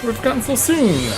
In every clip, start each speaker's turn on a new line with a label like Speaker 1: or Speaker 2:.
Speaker 1: We've gotten so soon.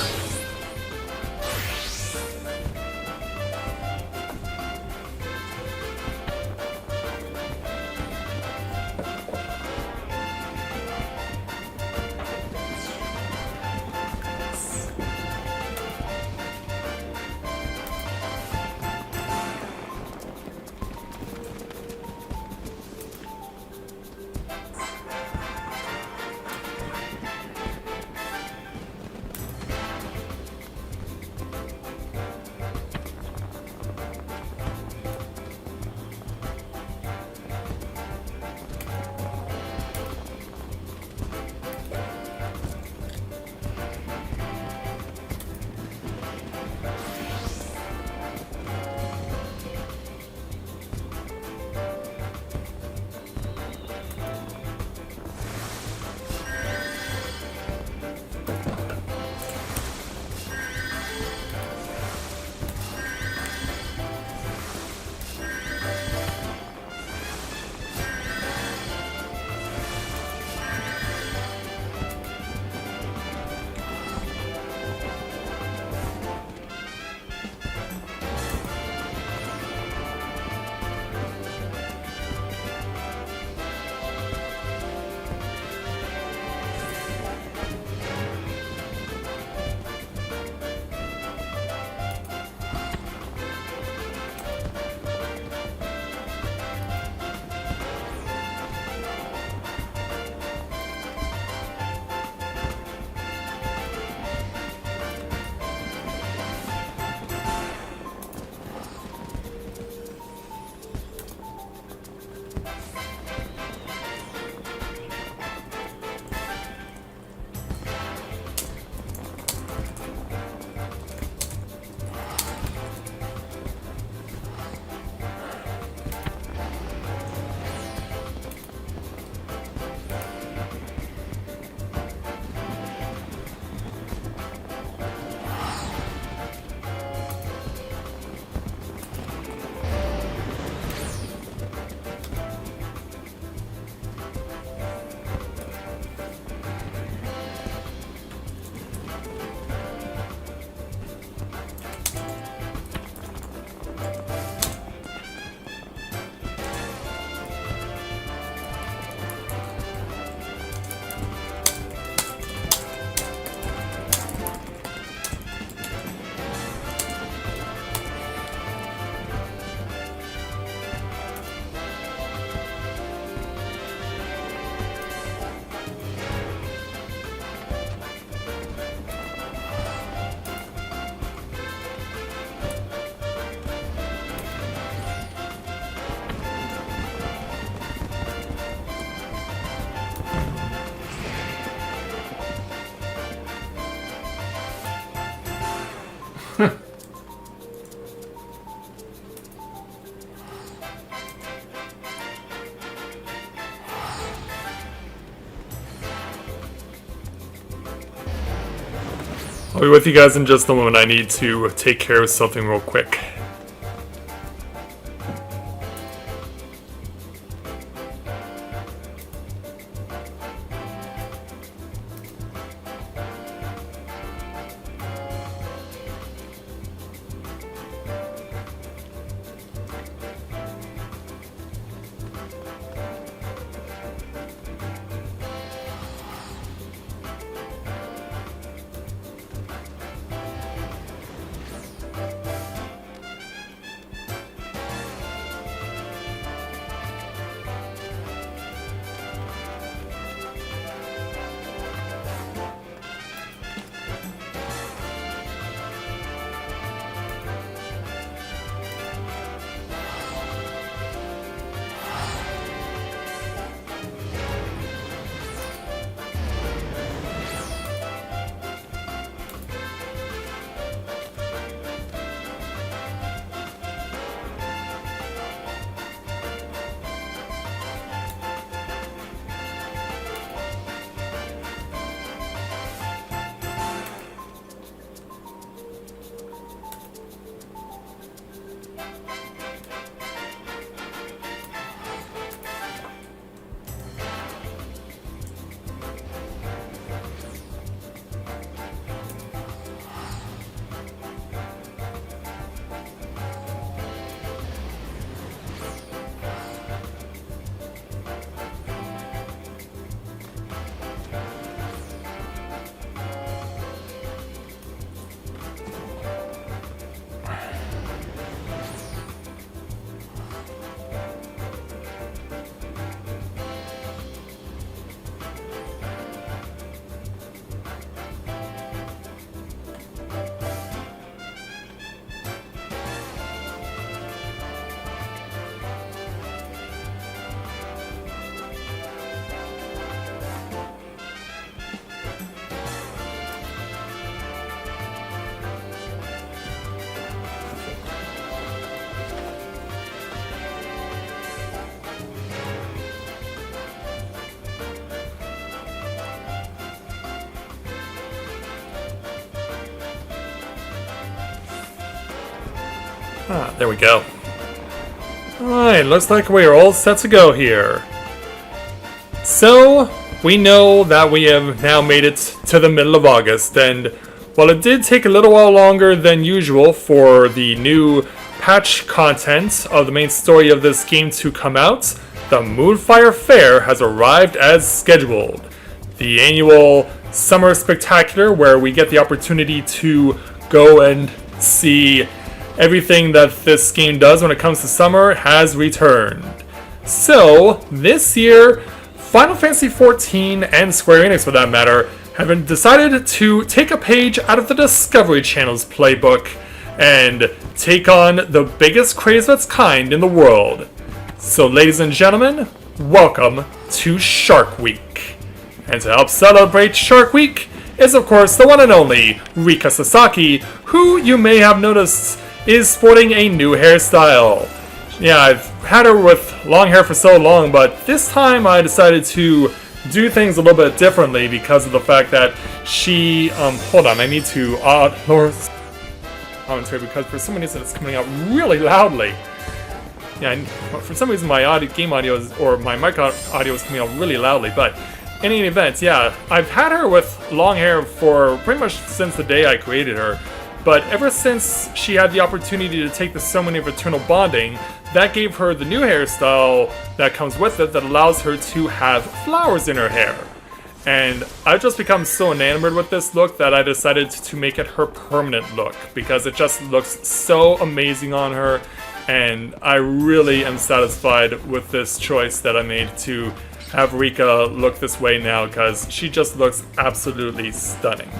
Speaker 1: I'll be with you guys in just a moment. I need to take care of something real quick. Ah, there we go. Alright, looks like we are all set to go here. So, we know that we have now made it to the middle of August, and while it did take a little while longer than usual for the new patch content of the main story of this game to come out, the Moonfire Faire has arrived as scheduled. The annual Summer Spectacular, where we get the opportunity to go and see everything that this game does when it comes to summer, has returned. So, this year, Final Fantasy XIV and Square Enix for that matter have been decided to take a page out of the Discovery Channel's playbook and take on the biggest craze of its kind in the world. So ladies and gentlemen, welcome to Shark Week. And to help celebrate Shark Week is of course the one and only Rika Sasaki, who you may have noticed is sporting a new hairstyle. Yeah, I've had her with long hair for so long, but this time I decided to do things a little bit differently because of the fact that she, hold on, I need to lower commentary because for some reason it's coming out really loudly. Yeah, for some reason my game audio is, or my mic audio is coming out really loudly, but in any event, yeah, I've had her with long hair for pretty much since the day I created her. But ever since she had the opportunity to take the ceremony of eternal bonding, that gave her the new hairstyle that comes with it that allows her to have flowers in her hair. And I've just become so enamored with this look that I decided to make it her permanent look because it just looks so amazing on her, and I really am satisfied with this choice that I made to have Rika look this way now because she just looks absolutely stunning.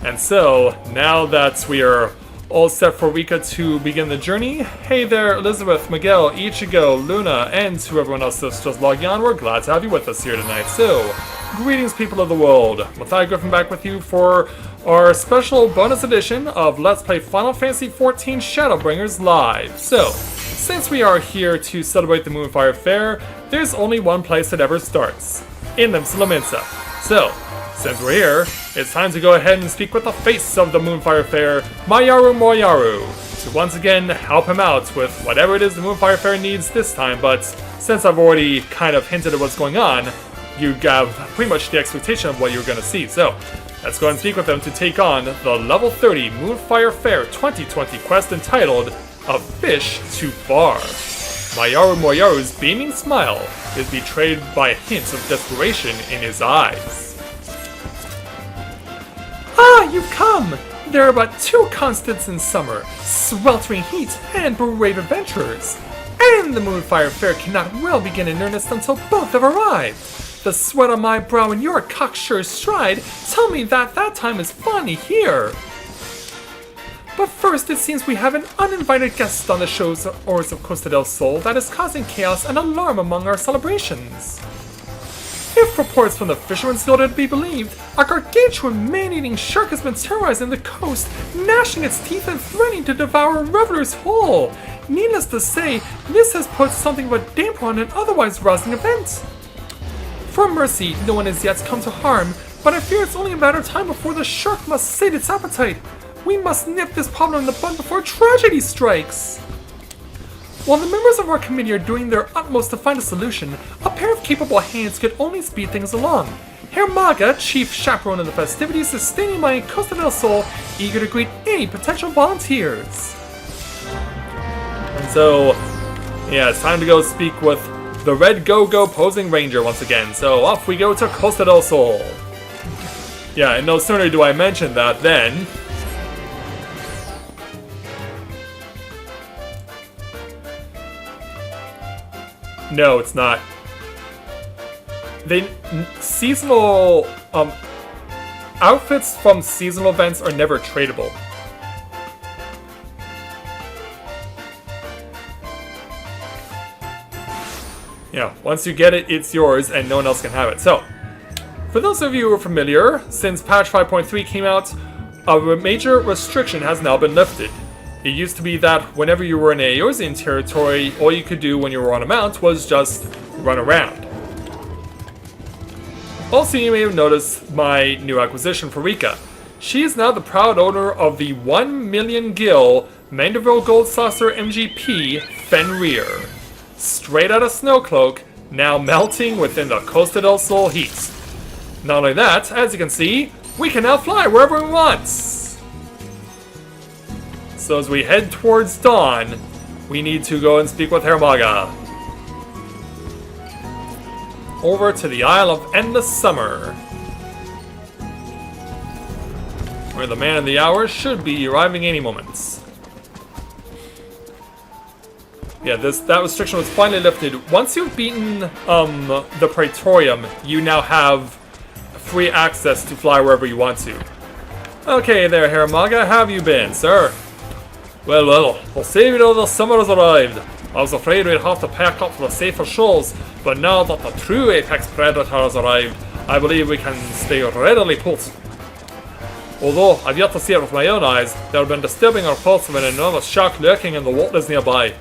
Speaker 1: And so, now that we are all set for Rika to begin the journey, hey there, Elizabeth, Miguel, Ichigo, Luna, and to everyone else that's just logging on, we're glad to have you with us here tonight. So, greetings people of the world. Matthias Griffin back with you for our special bonus edition of Let's Play Final Fantasy XIV Shadowbringers Live. So, since we are here to celebrate the Moonfire Faire, there's only one place it ever starts, in Limsa. So, since we're here, it's time to go ahead and speak with the face of the Moonfire Faire, Mayaru Moyaru, to once again help him out with whatever it is the Moonfire Faire needs this time, but since I've already kind of hinted at what's going on, you have pretty much the expectation of what you're going to see. So, let's go ahead and speak with them to take on the level 30 Moonfire Faire 2020 quest entitled A Fish to Bar. Mayaru Moyaru's beaming smile is betrayed by hints of desperation in his eyes. Ah, you've come! There are but two constants in summer, sweltering heat and brave adventurers. And the Moonfire Faire cannot well begin in earnest until both have arrived. The sweat on my brow and your cocksure stride tell me that that time is finally here. But first, it seems we have an uninvited guest on the shores of Costa del Sol that is causing chaos and alarm among our celebrations. If reports from the Fisherman's Guild are to be believed, a gargantuan man-eating shark has been terrorizing the coast, gnashing its teeth and threatening to devour a reveler's whole. Needless to say, this has put something of a damper on an otherwise rousing event. For mercy, no one has yet come to harm, but I fear it's only a matter of time before the shark must sate its appetite. We must nip this problem in the bud before tragedy strikes. While the members of our committee are doing their utmost to find a solution, a pair of capable hands could only speed things along. Herr Maga, chief chaperone of the festivities, is standing by in Costa del Sol, eager to greet any potential volunteers. And so, yeah, it's time to go speak with the Red Go-Go posing ranger once again. So off we go to Costa del Sol. Yeah, and no sooner do I mention that than... No, it's not. Seasonal outfits from seasonal events are never tradable. Yeah, once you get it, it's yours and no one else can have it. So, for those of you who are familiar, since patch 5.3 came out, a major restriction has now been lifted. It used to be that whenever you were in Eorzean territory, all you could do when you were on a mount was just run around. Also, you may have noticed my new acquisition for Rika. She is now the proud owner of the 1 million gil Mandeville Gold Saucer MGP Fenrir. Straight out of Snowcloak, now melting within the Costa del Sol heat. Not only that, as you can see, we can now fly wherever we want. So as we head towards dawn, we need to go and speak with Hermaga. Over to the Isle of Endless Summer, where the man of the hour should be arriving any moment. Yeah, that restriction was finally lifted. Once you've beaten the Praetorium, you now have free access to fly wherever you want to. Okay there, Hermaga, how have you been, sir? Well, the savior of the summer has arrived. I was afraid we'd have to pack up for the safer shoals, but now that the true apex predator has arrived, I believe we can stay readily put. Although I've yet to see it with my own eyes, there have been disturbing reports of an enormous shark lurking in the waters nearby.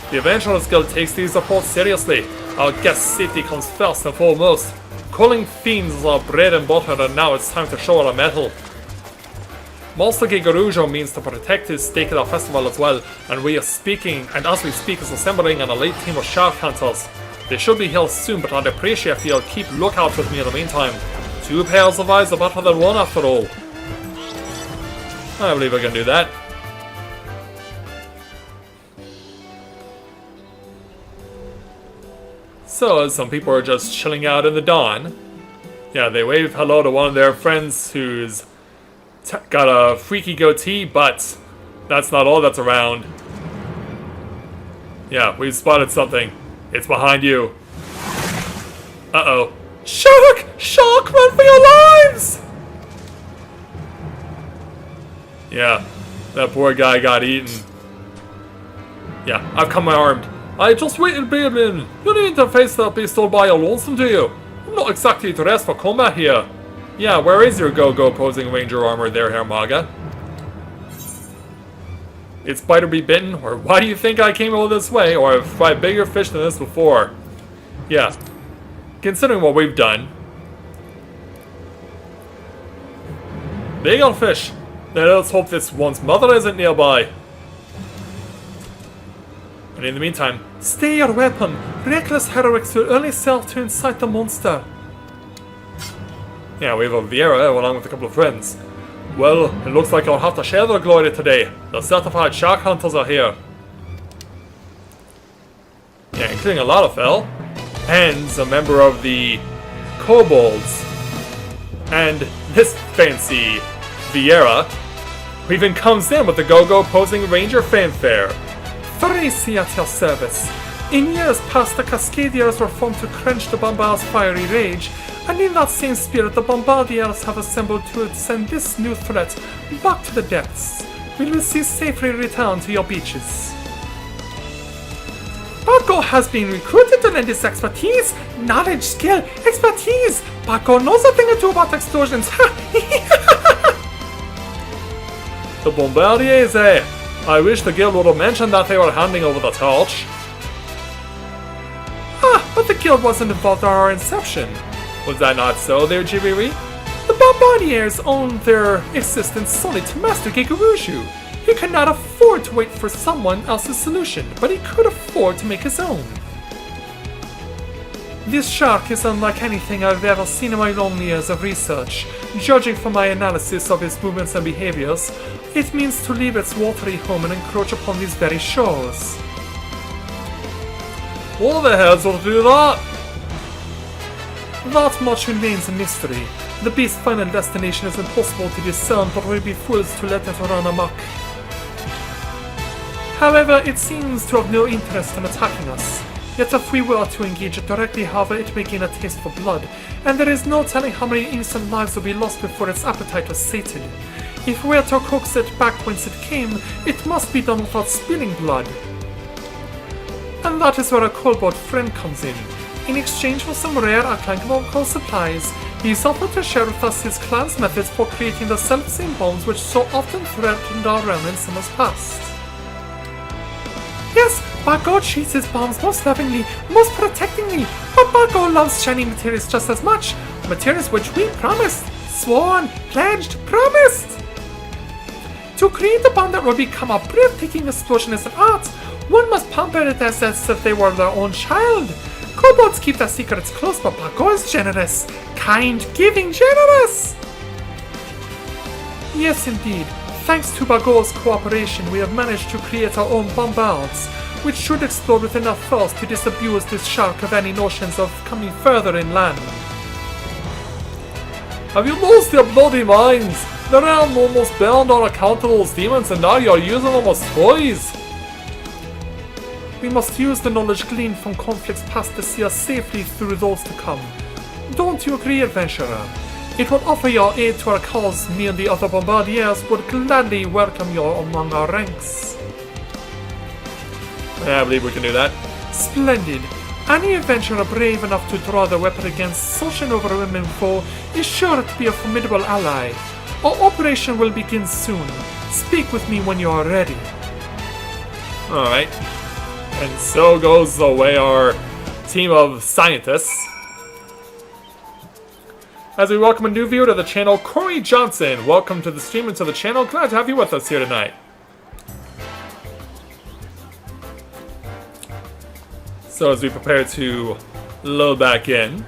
Speaker 1: The Adventurers Guild takes these reports seriously. Our guest safety comes first and foremost. Culling fiends is our bread and butter, and now it's time to show our mettle. Master Gigarujo means to protect his stake at our festival as well, and as we speak is assembling an elite team of shark hunters. They should be here soon, but I'd appreciate if you'll keep lookout with me in the meantime. 2 pairs of eyes are better than 1 after all. I believe I can do that. So, some people are just chilling out in the dawn. Yeah, they wave hello to one of their friends who's got a freaky goatee, but that's not all that's around. Yeah, we've spotted something. It's behind you. Uh-oh. Shark! Shark, run for your lives! Yeah, that poor guy got eaten. Yeah, I've come armed. I just waited, baby. You need to face that beast all by your lonesome, do you? I'm not exactly dressed for combat here. Yeah, where is your go-go posing ranger armor there, Hermaga? It's bite or be bitten, or why do you think I came all this way, or I've fried bigger fish than this before? Yeah, considering what we've done. Big old fish. Now let's hope this one's mother isn't nearby. And in the meantime, stay your weapon. Reckless heroics will only serve to incite the monster. Yeah, we have a Viera along with a couple of friends. Well, it looks like I'll have to share their glory today. The certified shark hunters are here. Yeah, including a lot of Fel. And a member of the Kobolds. And this fancy Viera, who even comes in with the go-go posing ranger fanfare. Thracy at your service. In years past, the Cascadiers were formed to quench the Bombards' fiery rage, and in that same spirit, the Bombardiers have assembled to send this new threat back to the depths. We will see safely return to your beaches. Barco has been recruited to lend his expertise, knowledge, skill, expertise. Barco knows a thing or two about explosions. The Bombardiers, eh? I wish the guild would have mentioned that they were handing over the torch. Ah, but the guild wasn't involved in our inception. Was that not so there, Jibiri? The Bombardiers own their existence solely to Master Gigaruju. He could not afford to wait for someone else's solution, but he could afford to make his own. This shark is unlike anything I've ever seen in my long years of research. Judging from my analysis of its movements and behaviors, it means to leave its watery home and encroach upon these very shores. What the hell's will do that? That much remains a mystery. The beast's final destination is impossible to discern, but we'll be fools to let it run amok. However, it seems to have no interest in attacking us. Yet if we were to engage it directly, however, it may gain a taste for blood, and there is no telling how many innocent lives will be lost before its appetite was sated. If we are to coax it back whence it came, it must be done without spilling blood. And that is where a kobold friend comes in. In exchange for some rare alchemical supplies, he is offered to share with us his clan's methods for creating the self-same bombs which so often threatened our realm in summers past. Yes, Barco treats his bombs most lovingly, most protectingly, but Barco loves shiny materials just as much, materials which we promised Sworn, pledged, promised! To create a bomb that will become a breathtaking explosion as an art, one must pamper it as if they were their own child. Kobolds keep their secrets close, but Bago is generous. Kind, giving, generous! Yes, indeed. Thanks to Bago's cooperation, we have managed to create our own bombards, which should explode with enough force to disabuse this shark of any notions of coming further inland. Have you lost your bloody minds? The realm almost burned on account of those demons, and now you're using them as toys. We must use the knowledge gleaned from conflicts past to see us safely through those to come. Don't you agree, adventurer? It will offer your aid to our cause. Me and the other bombardiers would gladly welcome you among our ranks. I believe we can do that. Splendid. Any adventurer brave enough to draw the weapon against such an overwhelming foe is sure to be a formidable ally. Our operation will begin soon. Speak with me when you are ready. Alright. And so goes the way our team of scientists. As we welcome a new viewer to the channel, Corey Johnson. Welcome to the stream and to the channel. Glad to have you with us here tonight. So as we prepare to load back in.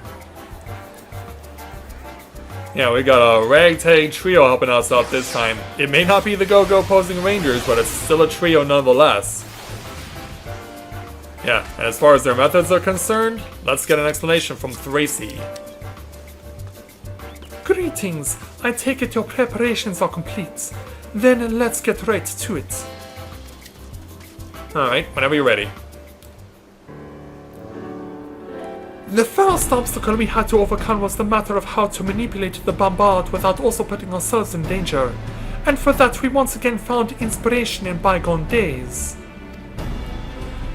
Speaker 1: Yeah, we got a ragtag trio helping us out this time. It may not be the Go-Go posing Rangers, but it's still a trio nonetheless. Yeah, and as far as their methods are concerned, let's get an explanation from Thracy. Greetings. I take it your preparations are complete. Then let's get right to it. Alright, whenever you're ready. The first obstacle we had to overcome was the matter of how to manipulate the bombard without also putting ourselves in danger. And for that we once again found inspiration in bygone days.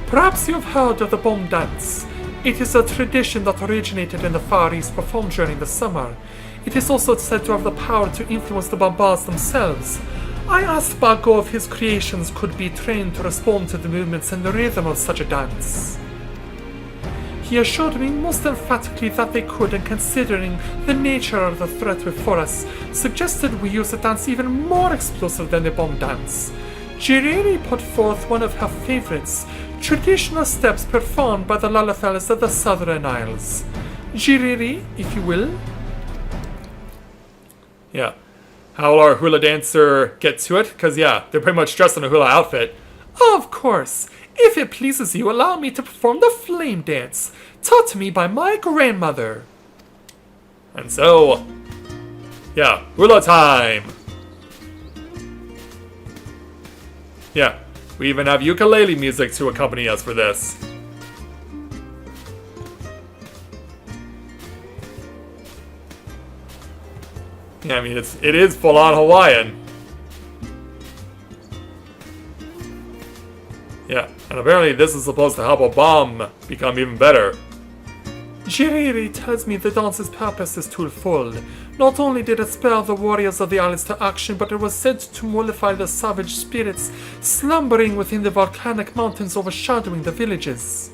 Speaker 1: Perhaps you've heard of the bomb dance. It is a tradition that originated in the Far East performed during the summer. It is also said to have the power to influence the bombards themselves. I asked Bago if his creations could be trained to respond to the movements and the rhythm of such a dance. He assured me most emphatically that they could, and considering the nature of the threat before us, suggested we use a dance even more explosive than the bomb dance. Jiriri put forth one of her favorites, traditional steps performed by the Lalafels of the Southern Isles. Jiriri, if you will. Yeah. How will our hula dancer get to it? Because, yeah, they're pretty much dressed in a hula outfit. Of course. If it pleases you, allow me to perform the flame dance, taught to me by my grandmother. And so, yeah, hula time. Yeah, we even have ukulele music to accompany us for this. Yeah, I mean, it is full-on Hawaiian. Yeah, and apparently this is supposed to help a bomb become even better. Jiriri tells me the dance's purpose is twofold. Not only did it spur the warriors of the islands to action, but it was said to mollify the savage spirits slumbering within the volcanic mountains overshadowing the villages.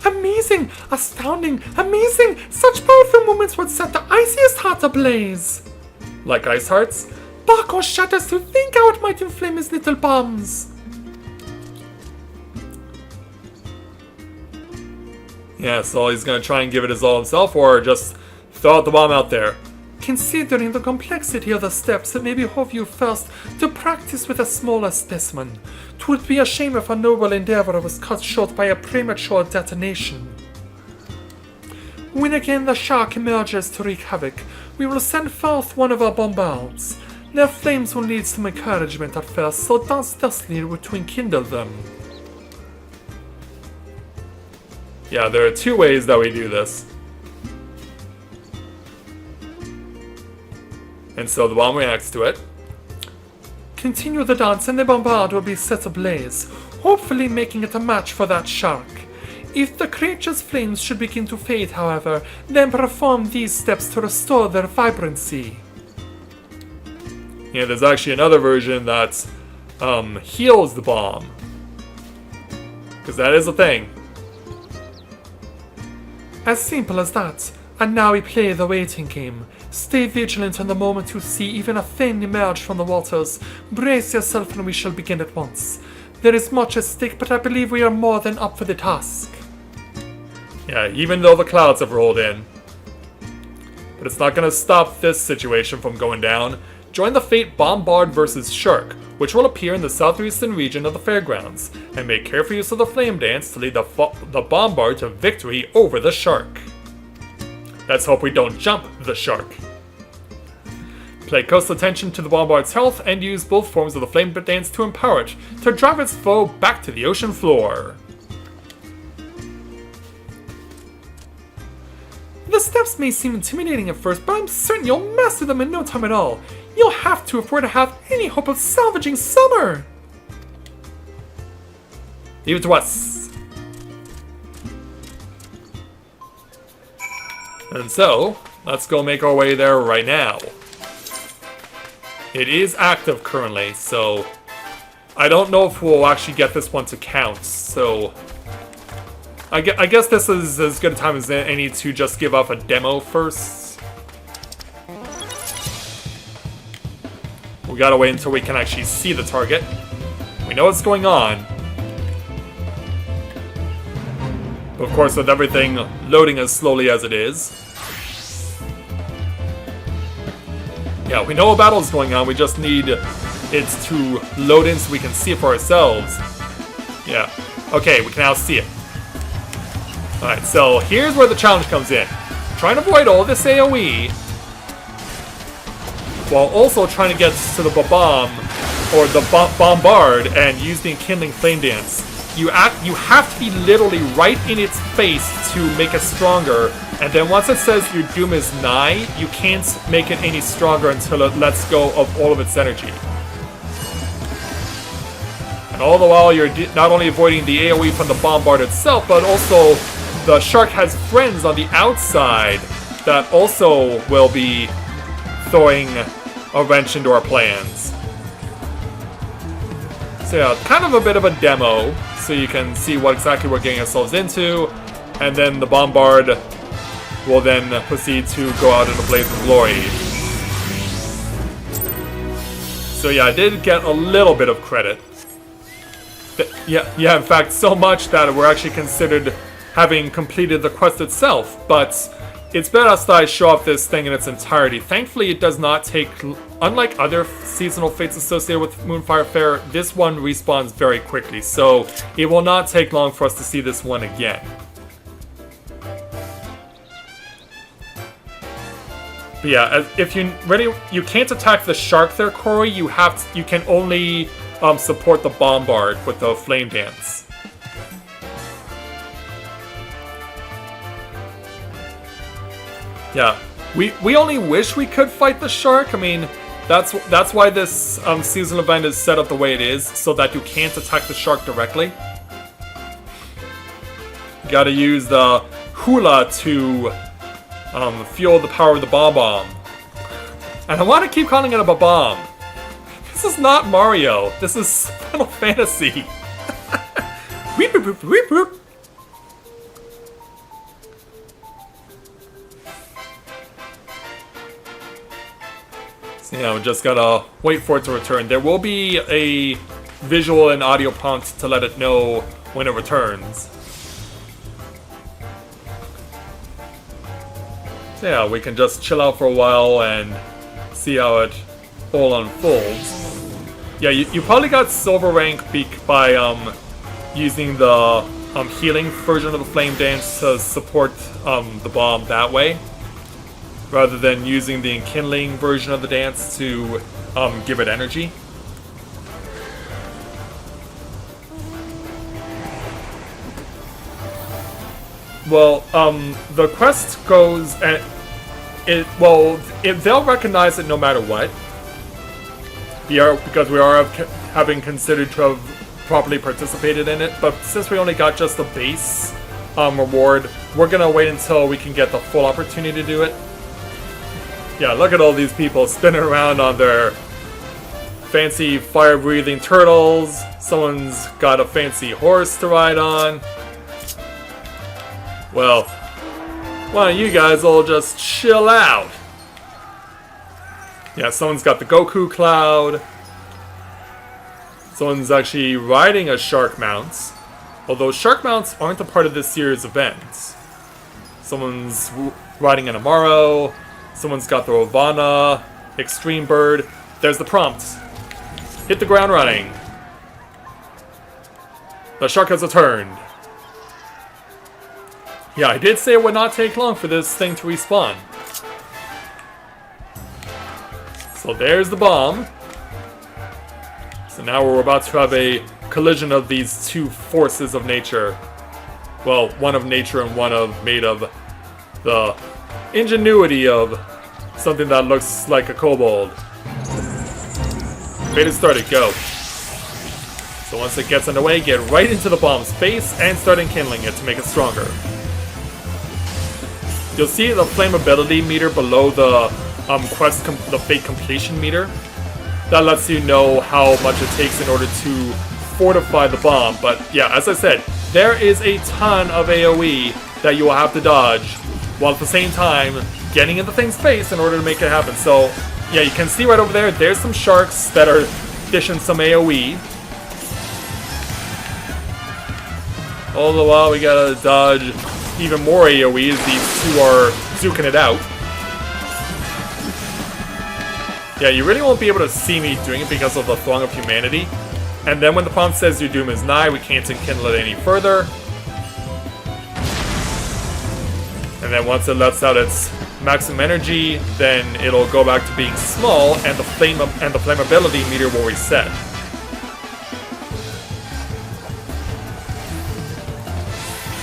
Speaker 1: Amazing! Astounding! Amazing! Such powerful moments would set the iciest heart ablaze! Like ice hearts? Bago shudders to think how it might inflame his little bombs! Yeah, so he's gonna try and give it his all himself, or just throw the bomb out there. Considering the complexity of the steps, it may behoove you first to practice with a smaller specimen. 'Twould be a shame if a noble endeavor was cut short by a premature detonation. When again the shark emerges to wreak havoc, we will send forth one of our bombards. Their flames will need some encouragement at first, so dance thusly to enkindle them. Yeah, there are two ways that we do this. And so the bomb reacts to it. Continue the dance and the bombard will be set ablaze, hopefully making it a match for that shark. If the creature's flames should begin to fade, however, then perform these steps to restore their vibrancy. Yeah, there's actually another version that heals the bomb. Because that is a thing. As simple as that. And now we play the waiting game.
Speaker 2: Stay vigilant, and the moment you see even a thing emerge from the waters, brace yourself and we shall begin at once. There is much at stake, but I believe we are more than up for the task.
Speaker 1: Yeah, even though the clouds have rolled in. But it's not going to stop this situation from going down. Join the Fate Bombard vs. Shark, which will appear in the southeastern region of the fairgrounds, and make careful use of the Flame Dance to lead the Bombard to victory over the Shark. Let's hope we don't jump the Shark. Pay close attention to the Bombard's health and use both forms of the Flame Dance to empower it, to drive its foe back to the ocean floor.
Speaker 2: The steps may seem intimidating at first, but I'm certain you'll master them in no time at all. You'll have to if we're to have any hope of salvaging summer.
Speaker 1: Leave it to us. And so, let's go make our way there right now. It is active currently, so I don't know if we'll actually get this one to count, so I guess this is as good a time as any to just give up a demo first. We gotta wait until we can actually see the target. We know what's going on. But of course, with everything loading as slowly as it is. Yeah, we know a battle's going on, we just need it to load in so we can see it for ourselves. Yeah. Okay, we can now see it. Alright, so here's where the challenge comes in. Try and avoid all this AoE, while also trying to get to the bomb, or the bombard, and use the Enkindling Flame Dance. You have to be literally right in its face to make it stronger, and then once it says your doom is nigh, you can't make it any stronger until it lets go of all of its energy. And all the while, you're not only avoiding the AoE from the bombard itself, but also the shark has friends on the outside that also will be throwing a wrench into our plans. So yeah, kind of a bit of a demo, so you can see what exactly we're getting ourselves into, and then the bombard will then proceed to go out in a blaze of glory. So yeah, I did get a little bit of credit. Yeah, in fact, so much that we're actually considered having completed the quest itself, but it's best that I show off this thing in its entirety. Thankfully, it does not take, unlike other seasonal fates associated with Moonfire Faire, this one respawns very quickly, so it will not take long for us to see this one again. But yeah, if you can't attack the shark there, Corey. You can only support the bombard with the flame dance. Yeah, we only wish we could fight the shark. I mean, that's why this seasonal event is set up the way it is, so that you can't attack the shark directly. You gotta use the hula to fuel the power of the bomb. And I want to keep calling it a bomb. This is not Mario. This is Final Fantasy. Weep, weep, weep, weep. So, yeah, we just gotta wait for it to return. There will be a visual and audio prompt to let it know when it returns. So yeah, we can just chill out for a while and see how it all unfolds. Yeah, you probably got silver rank by using the healing version of the flame dance to support the bomb that way, rather than using the enkindling version of the dance to give it energy. Well, the quest goes, and they'll recognize it no matter what. Because we are having considered to have properly participated in it, but since we only got just the base reward, we're gonna wait until we can get the full opportunity to do it. Yeah, look at all these people spinning around on their fancy fire-breathing turtles. Someone's got a fancy horse to ride on. Well, why don't you guys all just chill out? Yeah, someone's got the Goku Cloud. Someone's actually riding a shark mount. Although shark mounts aren't a part of this series' events. Someone's riding an Amaro. Someone's got the Ravana, Extreme Bird. There's the prompt. Hit the ground running. The shark has returned. Yeah, I did say it would not take long for this thing to respawn. So there's the bomb. So now we're about to have a collision of these two forces of nature. Well, one of nature and one of made of the ingenuity of something that looks like a kobold. Beta started, go. So once it gets underway, get right into the bomb's face and start enkindling it to make it stronger. You'll see the flammability meter below the the fake completion meter. That lets you know how much it takes in order to fortify the bomb. But yeah, as I said, there is a ton of AoE that you will have to dodge, while at the same time getting in the thing's face in order to make it happen. So yeah, you can see right over there, there's some sharks that are dishing some AoE. All the while we gotta dodge even more AoE as these two are duking it out. Yeah, you really won't be able to see me doing it because of the throng of humanity. And then when the prompt says your doom is nigh, we can't enkindle it any further. And then once it lets out its maximum energy, then it'll go back to being small, and the flammability meter will reset.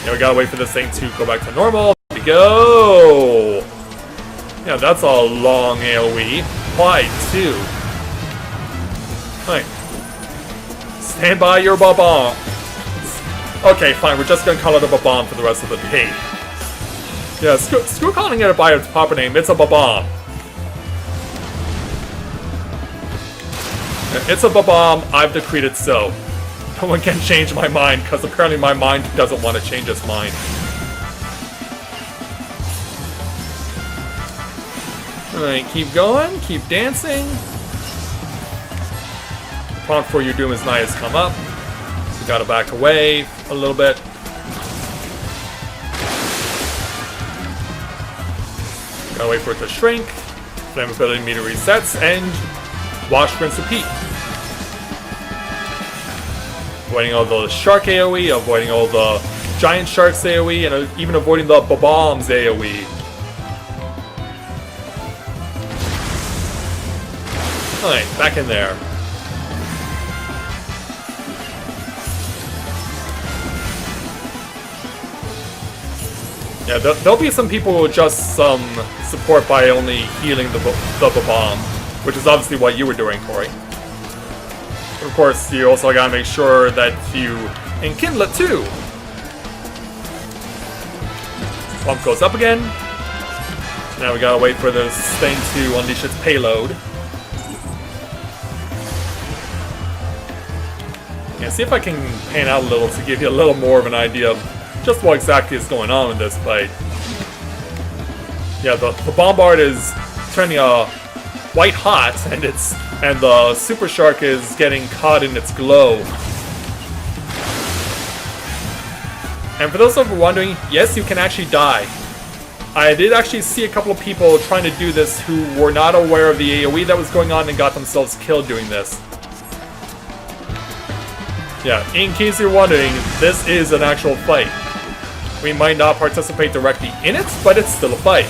Speaker 1: Yeah, we gotta wait for this thing to go back to normal. There we go! Yeah, that's a long AoE. Why, too? Right. Stand by your ba-bomb. Okay, fine, we're just gonna call it a ba-bomb for the rest of the day. Yeah, screw calling it by its proper name, it's a ba-bomb. It's a ba-bomb, I've decreed it so. No one can change my mind, because apparently my mind doesn't want to change its mind. Alright, keep going, keep dancing. The prompt for your doom is nigh has come up. So we gotta back away a little bit. Gotta wait for it to shrink. Flammability meter resets, and wash, rinse, repeat. Avoiding all the shark AoE, avoiding all the giant sharks AoE, and even avoiding the bombs AoE. Alright, back in there. Yeah, there'll be some people who will just support by only healing the bomb, which is obviously what you were doing, Corey. But of course, you also gotta make sure that you enkindle it too. Pump goes up again. Now we gotta wait for this thing to unleash its payload. Yeah, see if I can pan out a little to give you a little more of an idea of just what exactly is going on in this fight. Yeah, the bombard is turning white hot, and the super shark is getting caught in its glow. And for those of you wondering, yes, you can actually die. I did actually see a couple of people trying to do this who were not aware of the AoE that was going on and got themselves killed doing this. Yeah, in case you're wondering, this is an actual fight. We might not participate directly in it, but it's still a fight.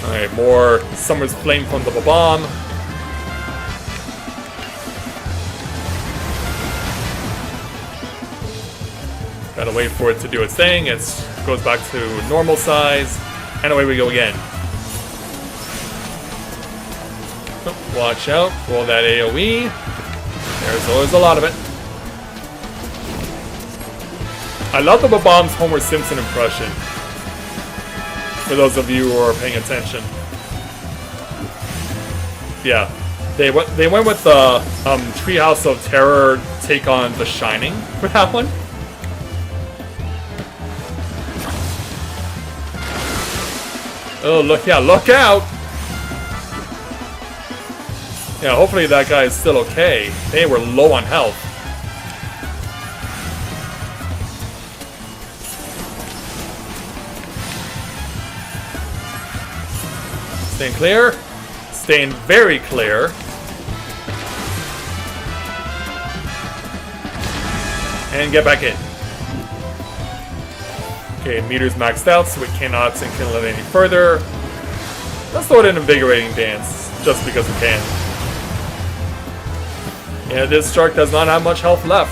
Speaker 1: Alright, more Summer's Flame from the bomb. Gotta wait for it to do its thing. It goes back to normal size. And away we go again. Oh, watch out for all that AoE. There's always a lot of it. I love the bomb's Homer Simpson impression. For those of you who are paying attention. Yeah. They went with the Treehouse of Terror take on The Shining for that one. Oh, look out! Yeah, hopefully that guy is still okay. They were low on health. Staying clear. Staying very clear. And get back in. Okay, meter's maxed out, so we cannot enkindle it any further. Let's throw it an invigorating dance, just because we can. Yeah, this shark does not have much health left.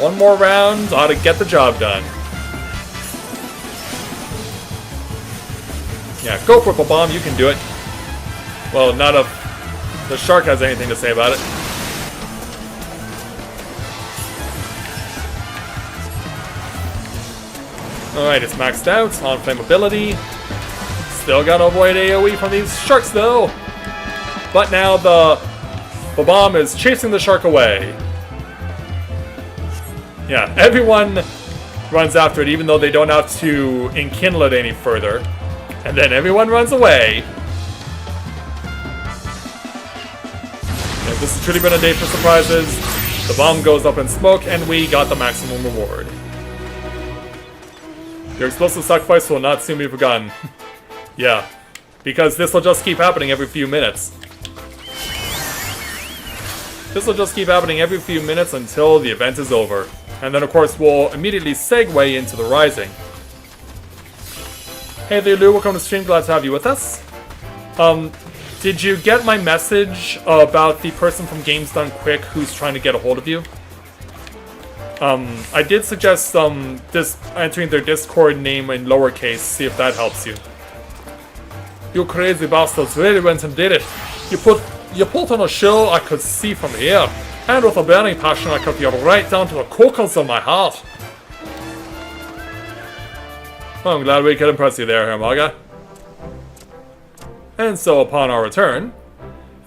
Speaker 1: One more round ought to get the job done. Yeah, go for it, Bomb, you can do it. Well, not if the shark has anything to say about it. Alright, it's maxed out on flammability. Still gotta avoid AoE from these sharks though. But now the bomb is chasing the shark away. Yeah, everyone runs after it even though they don't have to enkindle it any further. And then everyone runs away. Yeah, this has truly been a day for surprises. The bomb goes up in smoke and we got the maximum reward. Your explosive sacrifice will not soon be forgotten. Yeah, because this will just keep happening every few minutes. This will just keep happening every few minutes until the event is over. And then of course we'll immediately segue into the Rising. Hey there Lou, welcome to the stream, glad to have you with us. Did you get my message about the person from Games Done Quick who's trying to get a hold of you? I did suggest entering their Discord name in lowercase, see if that helps you. You crazy bastards really went and did it. You put on a show I could see from here, and with a burning passion I could feel right down to the cockles of my heart. Well, I'm glad we could impress you there, Hermaga. And so upon our return,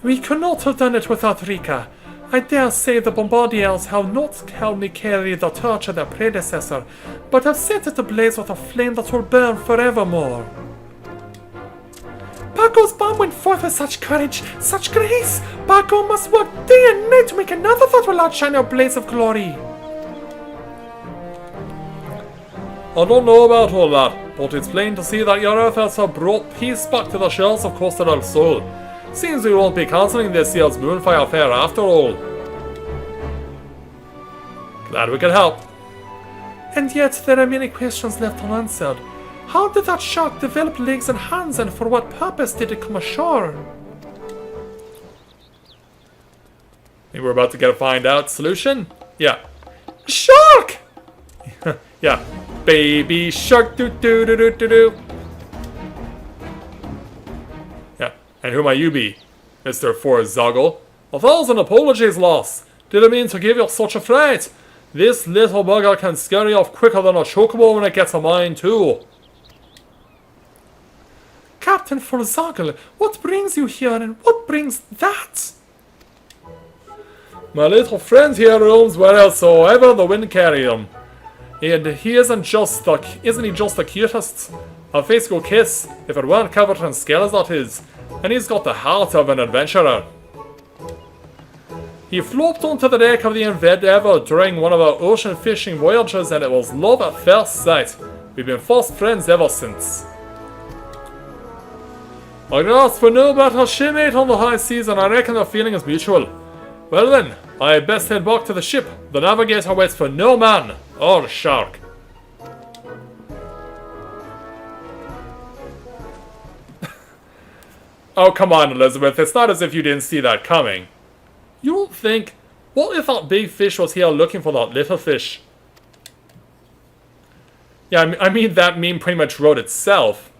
Speaker 1: we could not have done it without Rika. I dare say the Bombardiers have not helped me carry the torch of their predecessor, but have set it ablaze with a flame that will burn forevermore. Bago's bomb went forth with such courage, such grace. Bago must work day and night to make another that will outshine our blaze of glory. I don't know about all that, but it's plain to see that your efforts have brought peace back to the shores of Costa del Sol. Seems we won't be cancelling this year's Moonfire Faire after all. Glad we could help. And yet there are many questions left unanswered. How did that shark develop legs and hands, and for what purpose did it come ashore? Maybe we're about to find out. Solution? Yeah. Shark! Yeah. Baby shark doo doo doo doo doo doo. Yeah. And who might you be, Mr. Forzoggle? 1,000 apologies, Loss. Didn't mean to give you such a fright. This little bugger can scare you off quicker than a chocobo when it gets a mind too. Captain Forzoggle, what brings you here and what brings that? My little friend here roams wheresoever the wind carry him. And he isn't he just the cutest? A physical kiss, if it weren't covered in scales, that is. And he's got the heart of an adventurer. He flopped onto the deck of the Endeavour during one of our ocean fishing voyages, and it was love at first sight. We've been fast friends ever since. I asked for no better shipmate on the high seas, and I reckon the feeling is mutual. Well then, I had best head back to the ship. The navigator waits for no man or shark. Oh, come on, Elizabeth. It's not as if you didn't see that coming. You don't think... What if that big fish was here looking for that little fish? Yeah, I mean that meme pretty much wrote itself.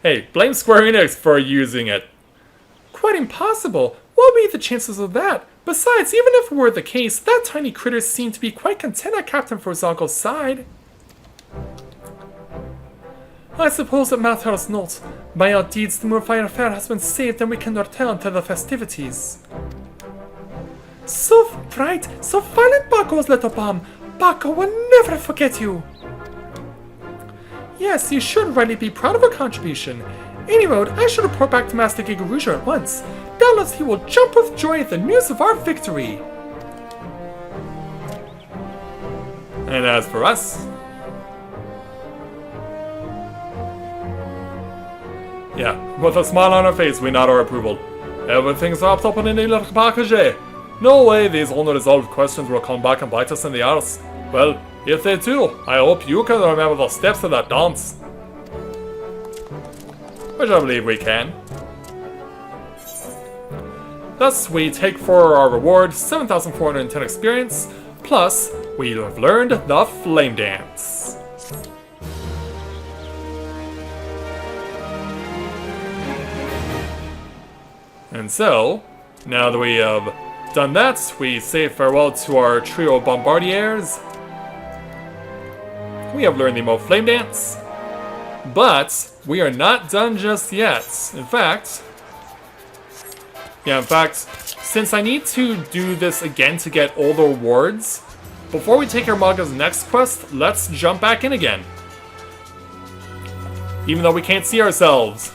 Speaker 1: Hey, blame Square Enix for using it. Quite impossible. What would be the chances of that? Besides, even if it were the case, that tiny critter seemed to be quite content at Captain Forzoggle's side. I suppose it matters not. By our deeds, the Moonfire Faire has been saved and we can return to the festivities. So bright, so violent, Bago's little bomb. Bago will never forget you. Yes, you should really be proud of her contribution.
Speaker 2: Any road, I should report back to Master Gigaruja at once. Doubtless he will jump with joy at the news of our victory.
Speaker 1: And as for us... yeah, with a smile on our face, we nod our approval. Everything's wrapped up in a neat little package. No way these unresolved questions will come back and bite us in the arse. Well, if they do, I hope you can remember the steps to that dance. Which I believe we can. Thus, we take for our reward 7,410 experience, plus we have learned the Flame Dance. And so, now that we have done that, we say farewell to our trio of Bombardiers. We have learned the Mo Flame Dance, but we are not done just yet. In fact, since I need to do this again to get all the rewards, before we take Armaga's next quest, let's jump back in again. Even though we can't see ourselves.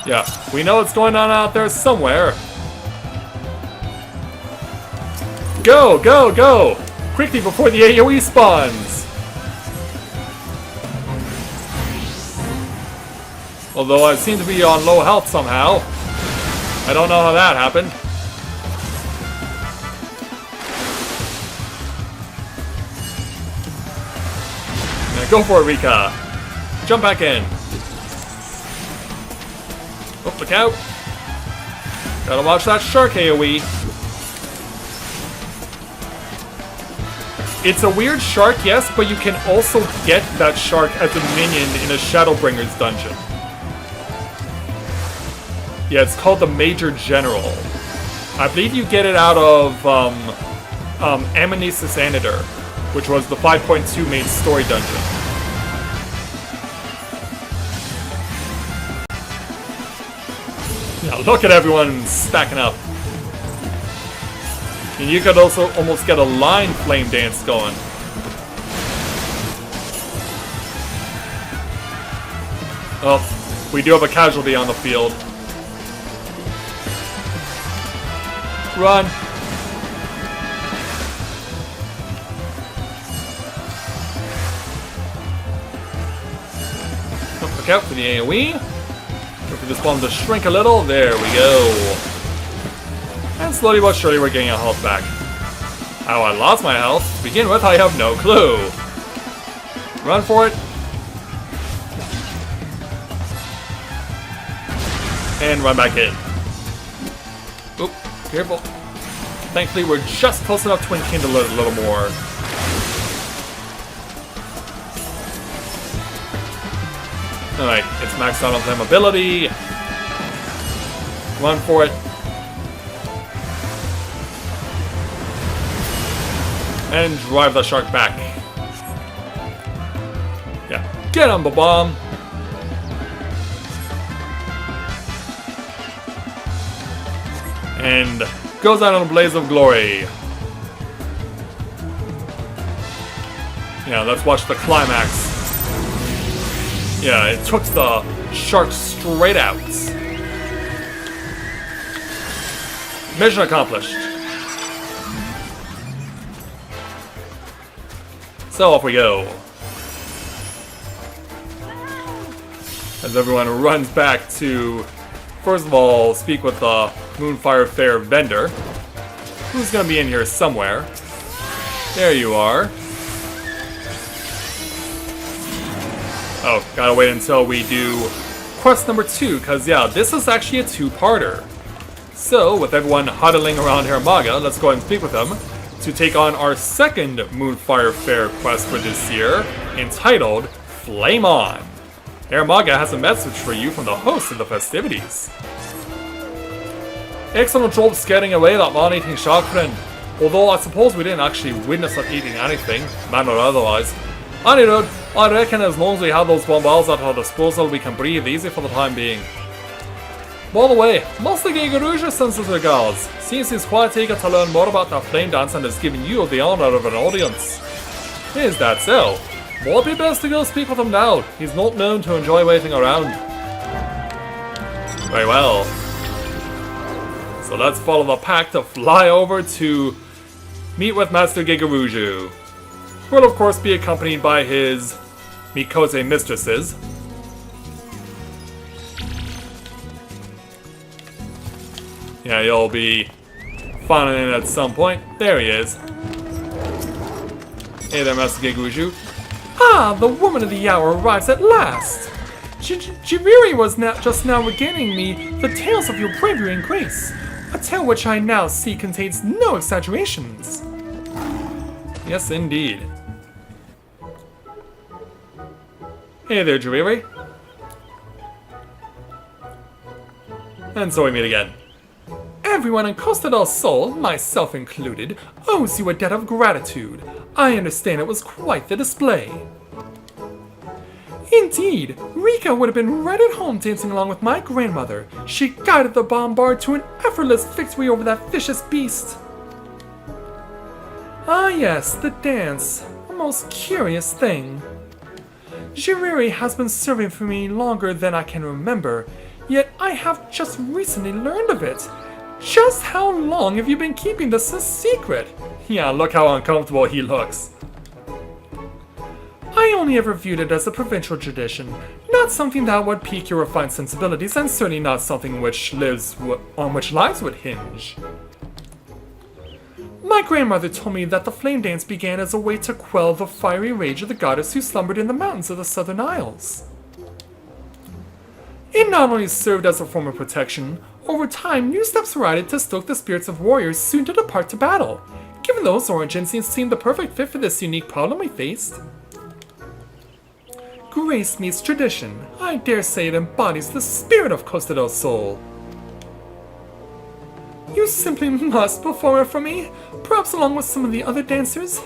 Speaker 1: Yeah, we know what's going on out there somewhere. Go, go, go! Quickly before the AoE spawns! Although I seem to be on low health somehow. I don't know how that happened. Now go for it, Rika. Jump back in. Oh, look out. Gotta watch that shark AoE. It's a weird shark, yes, but you can also get that shark as a minion in a Shadowbringers dungeon. Yeah, it's called the Major General. I believe you get it out of Amnesis Anitor, which was the 5.2 main story dungeon. Yeah, look at everyone stacking up. And you could also almost get a line flame dance going. Oh, we do have a casualty on the field. Run! Oh, look out for the AoE. Wait for this bomb to shrink a little. There we go. And slowly but surely we're getting our health back. How I lost my health to begin with, I have no clue. Run for it. And run back in. Oop. Careful. Thankfully, we're just close enough to enkindle it a little more. Alright, it's maxed out on flammability. Run for it. And drive the shark back. Yeah, get him, Bomb! And goes out in a blaze of glory. Yeah, let's watch the climax. Yeah, it took the shark straight out. Mission accomplished. So off we go. As everyone runs back to, first of all, speak with the Moonfire Faire vendor, who's gonna be in here somewhere. There you are. Oh, gotta wait until we do quest number 2, because yeah, this is actually a 2-parter. So, with everyone huddling around Armaga, let's go ahead and speak with them to take on our second Moonfire Faire quest for this year, entitled Flame On. Armaga has a message for you from the host of the festivities. Excellent job scaring away that man-eating shark friend. Although I suppose we didn't actually witness it eating anything, man or otherwise. Anyway, I reckon as long as we have those bombards at our disposal, we can breathe easy for the time being. By the way, Master Gigaruja sends his regards. Seems he's quite eager to learn more about that flame dance and has given you the honor of an audience. Is that so? Might be best to go speak with him now. He's not known to enjoy waiting around. Very well. So let's follow the pack to fly over to meet with Master Gigaruju, who will of course be accompanied by his Mikote mistresses. Yeah, you'll be finding in at some point. There he is. Hey there, Master Gigaruju.
Speaker 2: Ah, the woman of the hour arrives at last! Jibiri was just now regaining me the tales of your bravery and grace, a tale which I now see contains no exaggerations.
Speaker 1: Yes, indeed. Hey there, Jibiri. And so we meet again.
Speaker 2: Everyone in Costa del Sol, myself included, owes you a debt of gratitude. I understand it was quite the display. Indeed, Rika would have been right at home dancing along with my grandmother. She guided the bombard to an effortless victory over that vicious beast. Ah yes, the dance. A most curious thing. Jiriri has been serving for me longer than I can remember, yet I have just recently learned of it. Just how long have you been keeping this a secret?
Speaker 1: Yeah, look how uncomfortable he looks.
Speaker 2: I only ever viewed it as a provincial tradition, not something that would pique your refined sensibilities, and certainly not something on which lives would hinge. My grandmother told me that the flame dance began as a way to quell the fiery rage of the goddess who slumbered in the mountains of the Southern Isles. It not only served as a form of protection, over time new steps were added to stoke the spirits of warriors soon to depart to battle. Given those origins, it seemed the perfect fit for this unique problem we faced. Grace meets tradition. I dare say it embodies the spirit of Costa del Sol. You simply must perform it for me, perhaps along with some of the other dancers.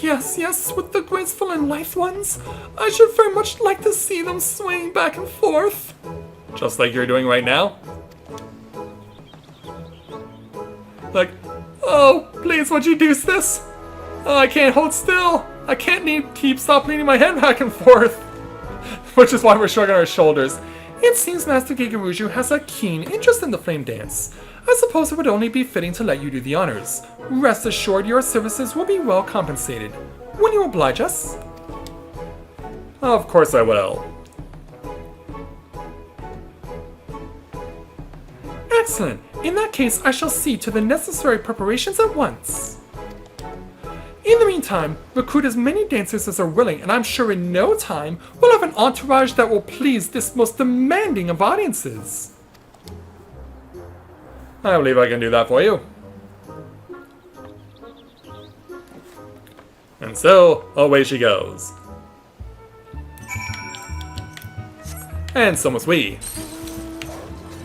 Speaker 2: Yes, with the graceful and lithe ones. I should very much like to see them swaying back and forth.
Speaker 1: Just like you're doing right now?
Speaker 2: Like, oh, please, would you do this? Oh, I can't hold still. I can't stop leaning my head back and forth. Which is why we're shrugging our shoulders. It seems Master Gigaruju has a keen interest in the flame dance. I suppose it would only be fitting to let you do the honors. Rest assured your services will be well compensated. Will you oblige us?
Speaker 1: Of course I will.
Speaker 2: Excellent. In that case, I shall see to the necessary preparations at once. In the meantime, recruit as many dancers as are willing, and I'm sure in no time we'll have an entourage that will please this most demanding of audiences.
Speaker 1: I believe I can do that for you. And so, away she goes. And so must we.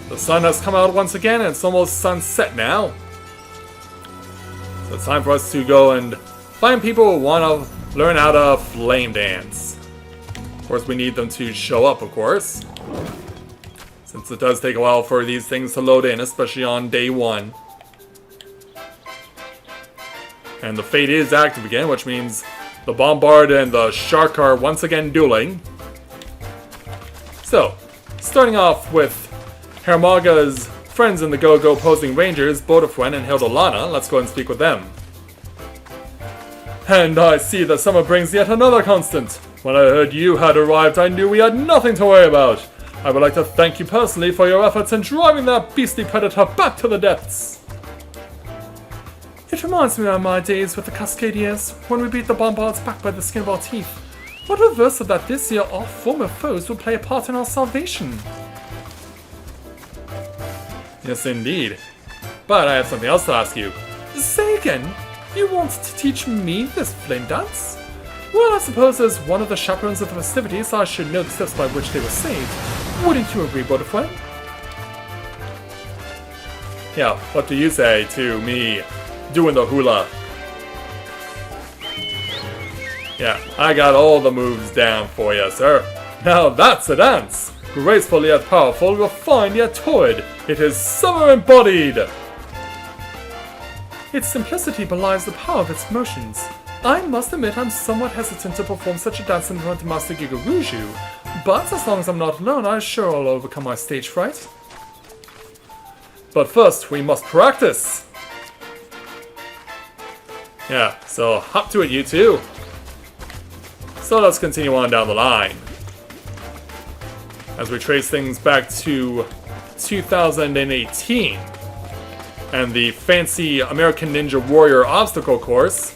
Speaker 1: The sun has come out once again, and it's almost sunset now. So it's time for us to go and find people who want to learn how to flame dance. Of course, we need them to show up, of course. Since it does take a while for these things to load in, especially on day 1. And the fate is active again, which means the Bombard and the Shark are once again dueling. So, starting off with Hermaga's friends in the Go-Go Posing Rangers, Bodafwen and Hildolana. Let's go and speak with them. And I see that summer brings yet another constant. When I heard you had arrived, I knew we had nothing to worry about. I would like to thank you personally for your efforts in driving that beastly predator back to the depths.
Speaker 2: It reminds me of my days with the Cascadiers, when we beat the Bombards back by the skin of our teeth. What reverse of that this year our former foes will play a part in our salvation.
Speaker 1: Yes, indeed. But I have something else to ask you.
Speaker 2: Say again, you want to teach me this flame dance? Well, I suppose as one of the chaperones of the festivities, I should know the steps by which they were saved. Wouldn't you agree, Bodafwen?
Speaker 1: Yeah, what do you say to me doing the hula? Yeah, I got all the moves down for you, sir. Now that's a dance! Graceful yet powerful, refined yet torrid. It is summer embodied!
Speaker 2: Its simplicity belies the power of its motions. I must admit I'm somewhat hesitant to perform such a dance in front of Master Gigaruju, but as long as I'm not alone, I'm sure I'll overcome my stage fright. But first, we must practice! Yeah, so hop to it, you two. So let's continue on down the line. As we trace things back to 2018 and the fancy American Ninja Warrior obstacle course,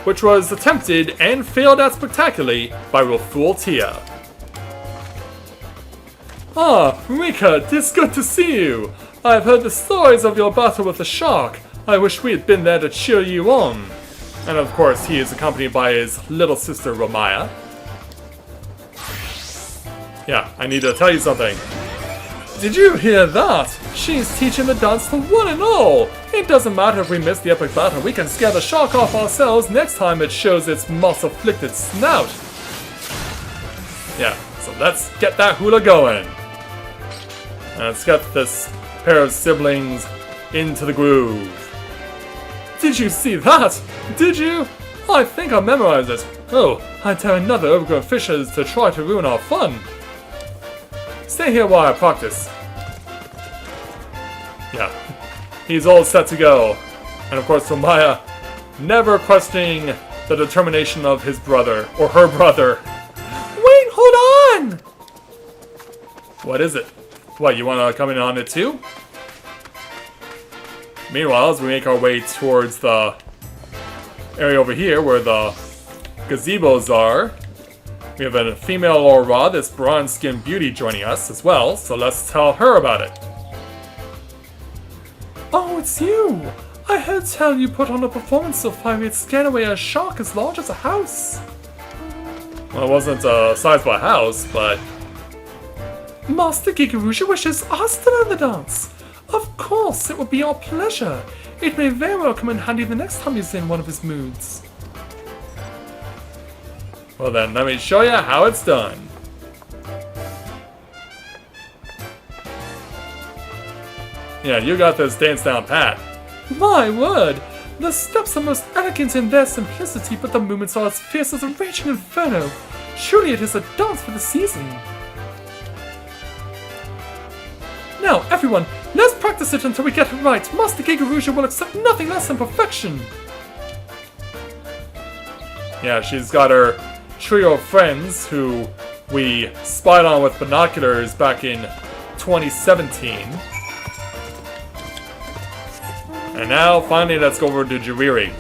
Speaker 2: which was attempted and failed at spectacularly by Raful Tia. Ah, Rika, it's good to see you. I've heard the stories of your battle with the shark. I wish we had been there to cheer you on. And of course, he is accompanied by his little sister, Ramaya. Yeah, I need to tell you something. Did you hear that? She's teaching the dance to one and all. It doesn't matter if we miss the epic battle, we can scare the shark off ourselves next time it shows its moss-afflicted snout. Yeah, so let's get that hula going. And let's get this pair of siblings into the groove. Did you see that? Did you? I think I memorized it. Oh, I dare another overgrown fishers to try to ruin our fun. Stay here while I practice. Yeah, he's all set to go. And of course, Ramaya never questioning the determination of his brother, or her brother. Wait, hold on! What is it? What, you want to come in on it too? Meanwhile, as we make our way towards the area over here where the gazebos are, we have a female Aurora, this bronze-skinned beauty, joining us as well, so let's tell her about it. Oh, it's you! I heard tell you put on a performance so far you'd scared away a shark as large as a house. Well, it wasn't a sizable house, but... Master Gigaruju wishes us to learn the dance. Of course, it would be our pleasure. It may very well come in handy the next time he's in one of his moods. Well then, let me show you how it's done. Yeah, you got this dance down pat. My word! The steps are most elegant in their simplicity, but the movements are as fierce as a raging inferno. Surely it is a dance for the season. Now, everyone, let's practice it until we get it right. Master Gigaruju will accept nothing less than perfection. Yeah, she's got her trio of friends who we spied on with binoculars back in 2017. And now, finally, let's go over to Jariri.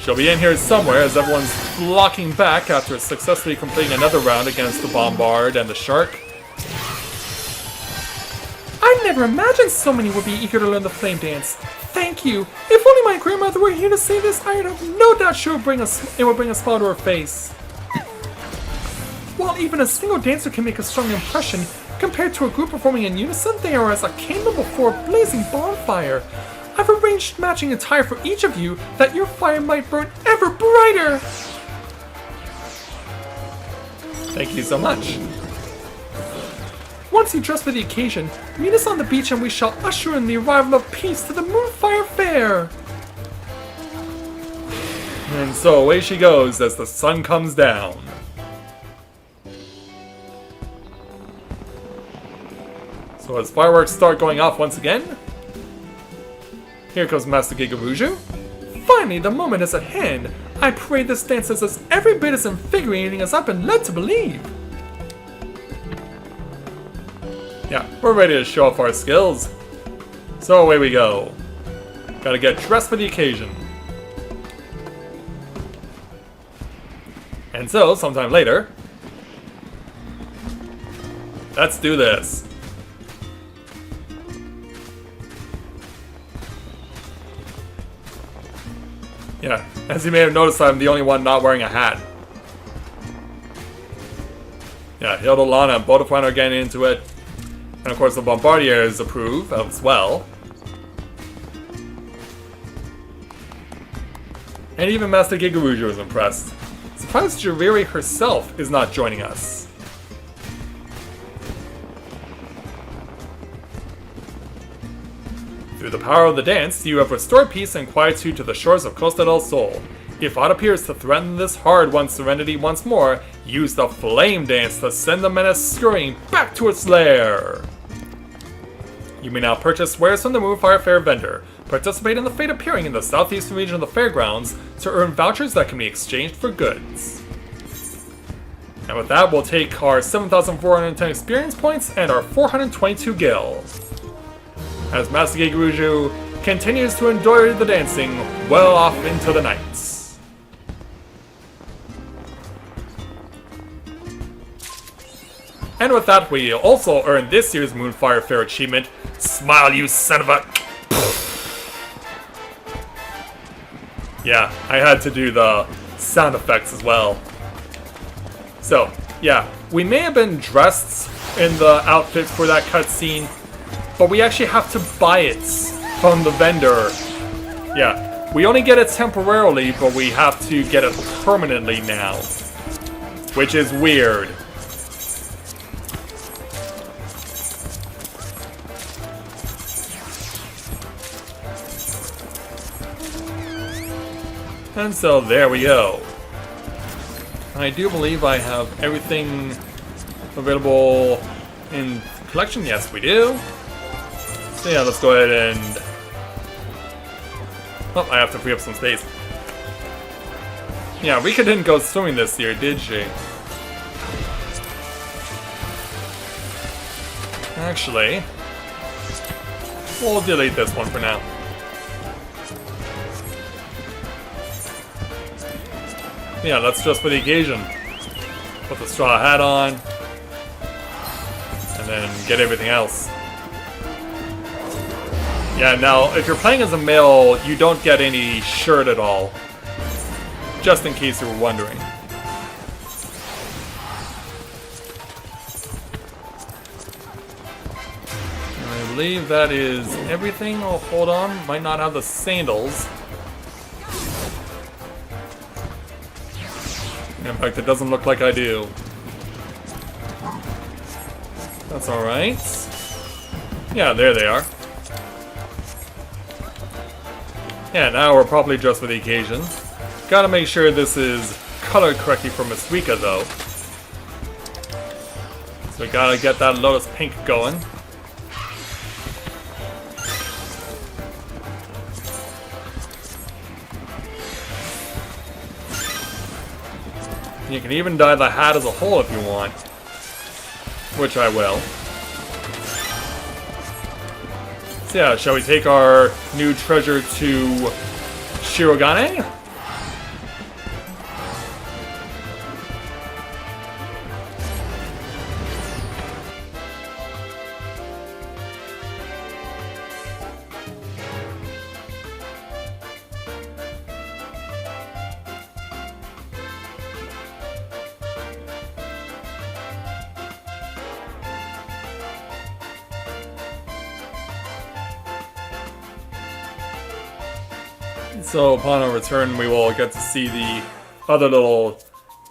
Speaker 2: She'll be in here somewhere as everyone's flocking back after successfully completing another round against the Bombard and the Shark. I never imagined so many would be eager to learn the flame dance. Thank you. If only my grandmother were here to say this, I have no doubt it would bring a smile to her face. While even a single dancer can make a strong impression, compared to a group performing in unison, they are as a candle before a blazing bonfire. I've arranged matching attire for each of you, that your fire might burn ever brighter. Thank you so much. Once you dress for the occasion, meet us on the beach and we shall usher in the arrival of peace to the Moonfire Faire. And so away she goes as the sun comes down. So as fireworks start going off once again, here comes Master Gigaruju. Finally, the moment is at hand. I pray this dance is as every bit as invigorating as I've been led to believe. Yeah, we're ready to show off our skills. So away we go. Gotta get dressed for the occasion. And so, sometime later, let's do this. Yeah, as you may have noticed, I'm the only one not wearing a hat. Yeah, Hilda, Lana, and Bodafine are getting into it. And of course the Bombardiers approve as well. And even Master Gigaruju is impressed. Surprised Jariri herself is not joining us. Through
Speaker 1: Through the power of the dance, you have restored peace and quietude to the shores of Costa del Sol. If aught appears to threaten this hard-won serenity once more, use the flame dance to send the menace scurrying back to its lair. You may now purchase wares from the Moonfire Faire vendor. Participate in the fate appearing in the southeastern region of the fairgrounds to earn vouchers that can be exchanged for goods. And with that, we'll take our 7,410 experience points and our 422 gil. As Masage Guruju continues to enjoy the dancing well off into the night. And with that, we also earned this year's Moonfire Faire achievement. Smile, you son of a... Yeah, I had to do the sound effects as well. So, yeah, we may have been dressed in the outfit for that cutscene, but we actually have to buy it from the vendor. Yeah, we only get it temporarily, but we have to get it permanently now, which is weird. And so there we go. I do believe I have everything available in collection. Yes, we do. So yeah, let's go ahead and... Oh, I have to free up some space. Yeah, Rika didn't go swimming this year, did she? Actually, we'll delete this one for now. Yeah, that's just for the occasion. Put the straw hat on, and then get everything else. Yeah, now, if you're playing as a male, you don't get any shirt at all. Just in case you were wondering. I believe that is everything. Oh, hold on. Might not have the sandals. In fact, it doesn't look like I do. That's alright. Yeah, there they are. Yeah, now we're probably just for the occasion. Gotta make sure this is colored correctly for Miss Rika, though. So we gotta get that Lotus Pink going. You can even dye the hat as a whole if you want. Which I will. So yeah, shall we take our new treasure to Shirogane? So upon our return, we will get to see the other little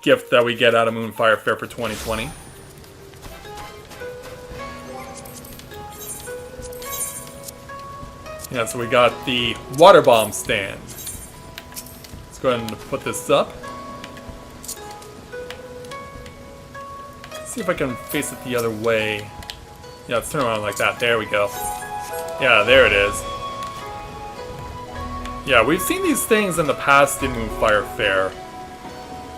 Speaker 1: gift that we get out of Moonfire Faire for 2020. Yeah, so we got the water bomb stand. Let's go ahead and put this up. Let's see if I can face it the other way. Yeah, let's turn around like that. There we go. Yeah, there it is. Yeah, we've seen these things in the past in Moonfire Faire.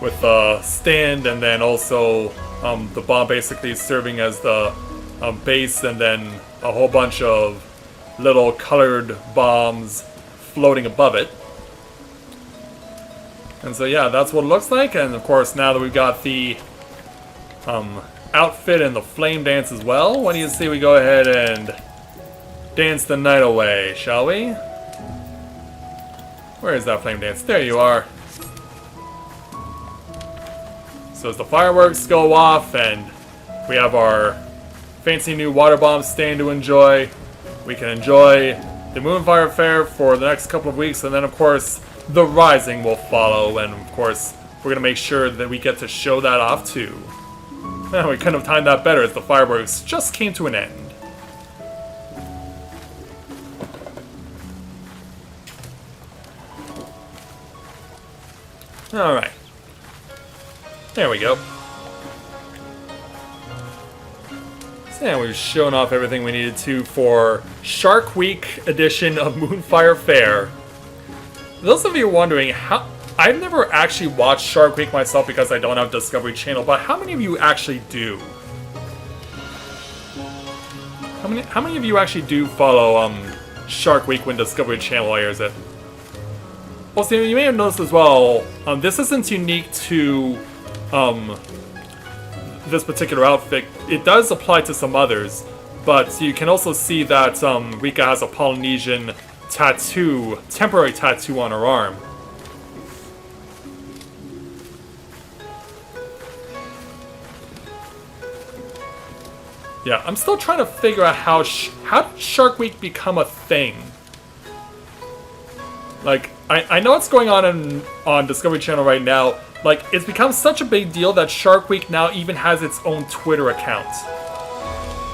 Speaker 1: With the stand and then also the bomb basically serving as the base and then a whole bunch of little colored bombs floating above it. And so yeah, that's what it looks like. And of course, now that we've got the outfit and the flame dance as well, what do you say we go ahead and dance the night away, shall we? Where is that flame dance? There you are. So as the fireworks go off and we have our fancy new water bomb stand to enjoy, we can enjoy the Moonfire Faire for the next couple of weeks, and then of course the Rising will follow, and of course we're going to make sure that we get to show that off too. Well, we couldn't have timed that better as the fireworks just came to an end. Alright. There we go. So yeah, we've shown off everything we needed to for Shark Week edition of Moonfire Faire. Those of you wondering, how I've never actually watched Shark Week myself because I don't have Discovery Channel, but how many of you actually do? How many of you actually do follow Shark Week when Discovery Channel airs it? Well, see, you may have noticed as well, this isn't unique to this particular outfit. It does apply to some others, but you can also see that Rika has a Polynesian tattoo, temporary tattoo on her arm. Yeah, I'm still trying to figure out how did Shark Week become a thing? Like, I know what's going on Discovery Channel right now. Like, it's become such a big deal that Shark Week now even has its own Twitter account.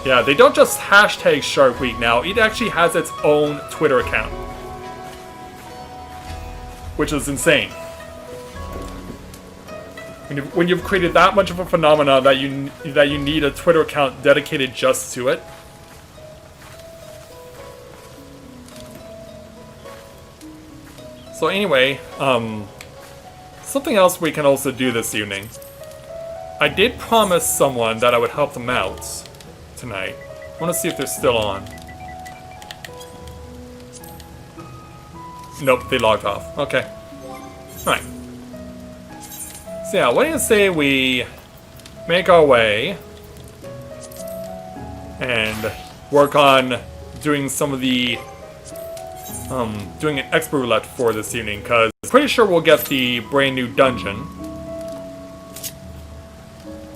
Speaker 1: Yeah, they don't just hashtag Shark Week now, it actually has its own Twitter account. Which is insane. When you've created that much of a phenomenon that you need a Twitter account dedicated just to it. So anyway, something else we can also do this evening. I did promise someone that I would help them out tonight. I want to see if they're still on. Nope, they logged off. Okay. Alright. So yeah, what do you say we make our way and work on doing some of the doing an expert roulette for this evening, because I'm pretty sure we'll get the brand new dungeon.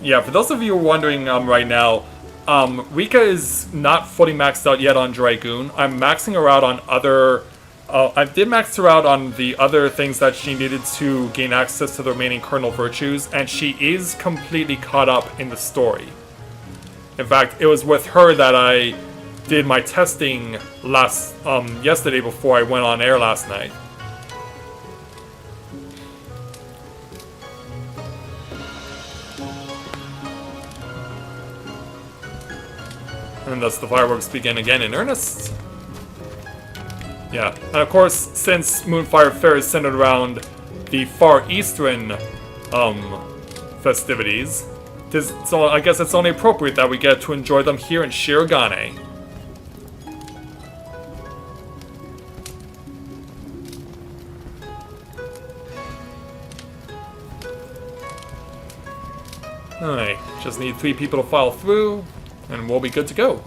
Speaker 1: Yeah, for those of you wondering right now, Rika is not fully maxed out yet on Dragoon. I'm maxing her out on other... I did max her out on the other things that she needed to gain access to the remaining Cardinal Virtues, and she is completely caught up in the story. In fact, it was with her that I did my testing yesterday before I went on air last night. And thus the fireworks begin again in earnest. Yeah, and of course, since Moonfire Faire is centered around the Far Eastern festivities, so I guess it's only appropriate that we get to enjoy them here in Shirogane. Alright, just need 3 people to file through, and we'll be good to go.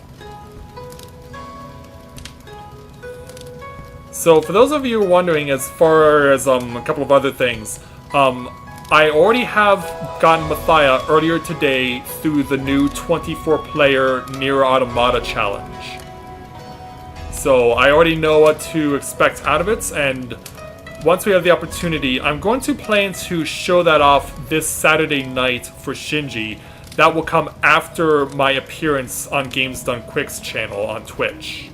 Speaker 1: So, for those of you wondering, as far as a couple of other things, I already have gotten Mathia earlier today through the new 24-player Nier Automata challenge. So, I already know what to expect out of it, and once we have the opportunity, I'm going to plan to show that off this Saturday night for Shinji. That will come after my appearance on Games Done Quick's channel on Twitch.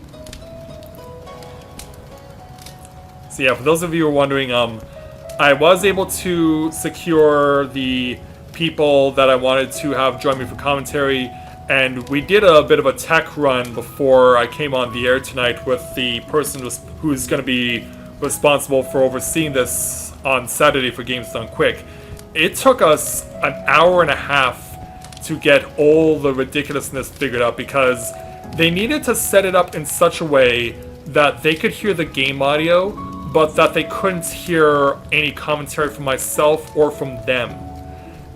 Speaker 1: So yeah, for those of you who are wondering, I was able to secure the people that I wanted to have join me for commentary, and we did a bit of a tech run before I came on the air tonight with the person who's going to be responsible for overseeing this on Saturday for Games Done Quick. It took us an hour and a half to get all the ridiculousness figured out, because they needed to set it up in such a way that they could hear the game audio, but that they couldn't hear any commentary from myself or from them.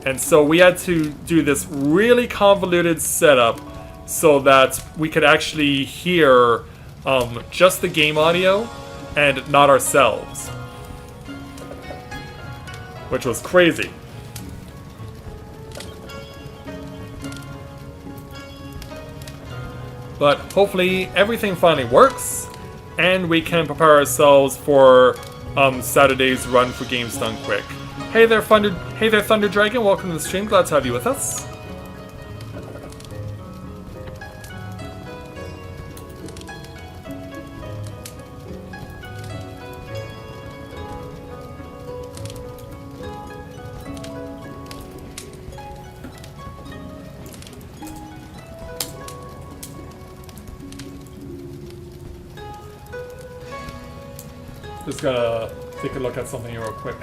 Speaker 1: And so we had to do this really convoluted setup so that we could actually hear just the game audio and not ourselves. Which was crazy. But hopefully everything finally works, and we can prepare ourselves for Saturday's run for Games Done Quick. Hey there, Thunder Dragon. Welcome to the stream. Glad to have you with us.
Speaker 2: Just gotta take a look at something here real quick.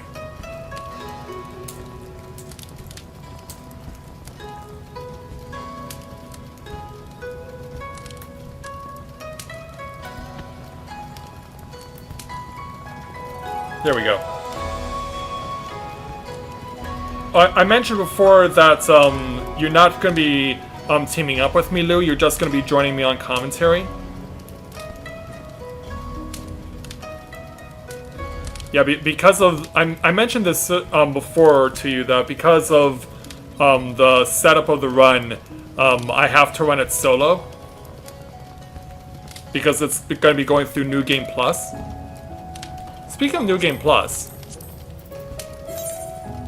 Speaker 2: There we go. I mentioned before that you're not going to be teaming up with me, Lou. You're just going to be joining me on commentary. Yeah, because of... I mentioned this before to you, that because of the setup of the run, I have to run it solo. Because it's going to be going through New Game Plus. Speaking of New Game Plus,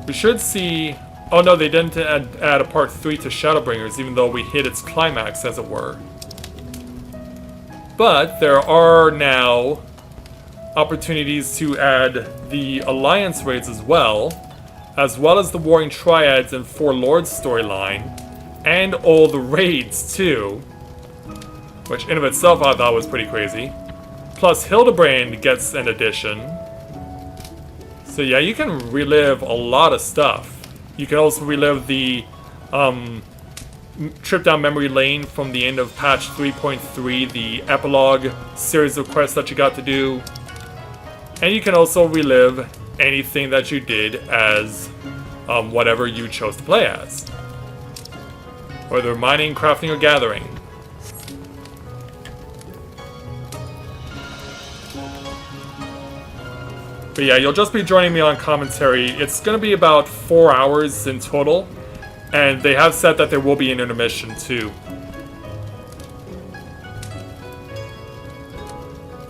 Speaker 2: we should see... Oh no, they didn't add a part 3 to Shadowbringers, even though we hit its climax, as it were. But there are now opportunities to add the Alliance raids as well as the Warring Triads and Four Lords storyline, and all the raids too, which in of itself I thought was pretty crazy. Plus Hildebrand gets an addition. So yeah, you can relive a lot of stuff. You can also relive the trip down memory lane from the end of patch 3.3, the epilogue series of quests that you got to do. And you can also relive anything that you did as whatever you chose to play as. Whether mining, crafting, or gathering. But yeah, you'll just be joining me on commentary. It's going to be about 4 hours in total. And they have said that there will be an intermission too.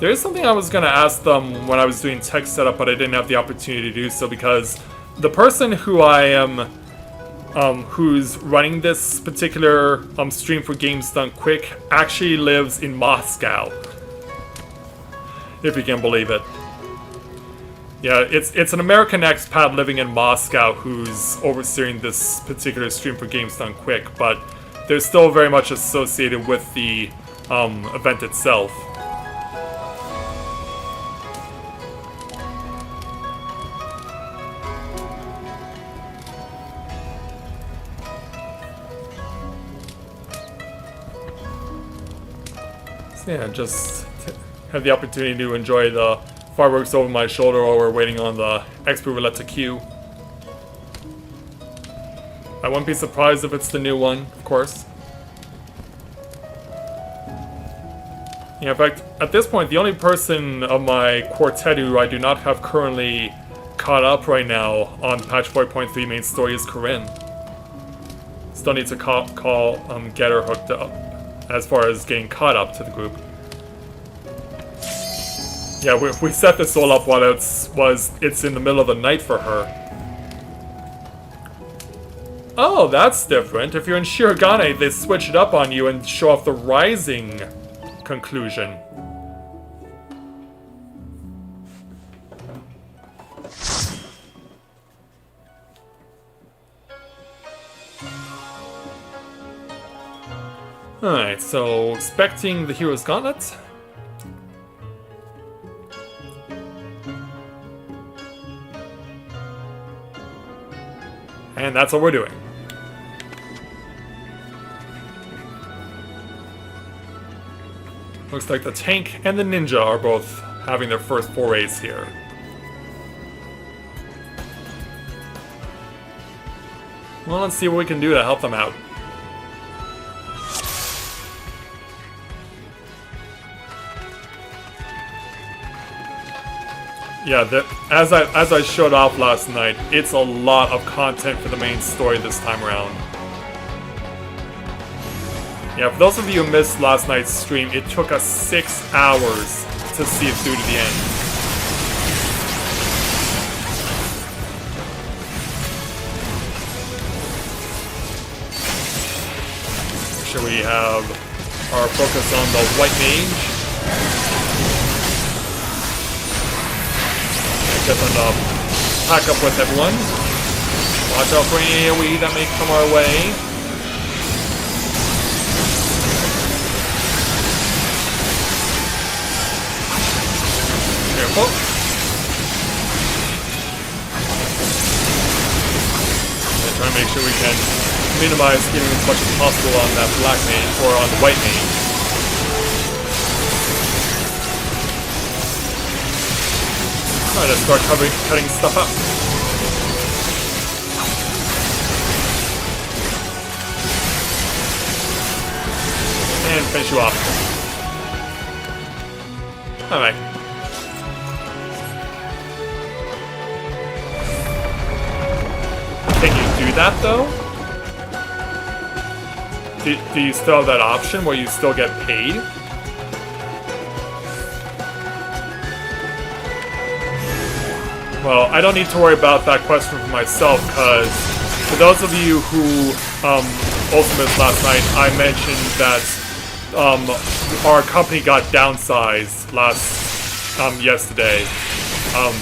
Speaker 2: There is something I was going to ask them when I was doing tech setup, but I didn't have the opportunity to do so because the person who I am, who's running this particular stream for Games Done Quick actually lives in Moscow. If you can believe it. Yeah, it's an American expat living in Moscow who's overseeing this particular stream for Games Done Quick, but they're still very much associated with the event itself. So yeah, just have the opportunity to enjoy the fireworks over my shoulder while we're waiting on the XP roulette to queue. I wouldn't be surprised if it's the new one, of course. Yeah, in fact, at this point, the only person of my quartet who I do not have currently caught up right now on patch 4.3 main story is Corinne. Still need to get her hooked up as far as getting caught up to the group. Yeah, we set this all up while it's in the middle of the night for her. Oh, that's different. If you're in Shirogane, they switch it up on you and show off the rising conclusion. Alright, so expecting the hero's gauntlet. And that's what we're doing. Looks like the tank and the ninja are both having their first forays here. Well, let's see what we can do to help them out. Yeah, as I showed off last night, it's a lot of content for the main story this time around. Yeah, for those of you who missed last night's stream, it took us 6 hours to see it through to the end. Make sure we have our focus on the white mage. Get them to pack up with everyone. Watch out for any AoE that may come our way. Careful.
Speaker 1: trying to make sure we can minimize getting as much as possible on that black mage, or on the white mage. Trying to start cutting stuff up. And finish you off. Alright. Can you do that though? Do you still have that option where you still get paid? Well, I don't need to worry about that question for myself, because for those of you who also missed last night, I mentioned that our company got downsized yesterday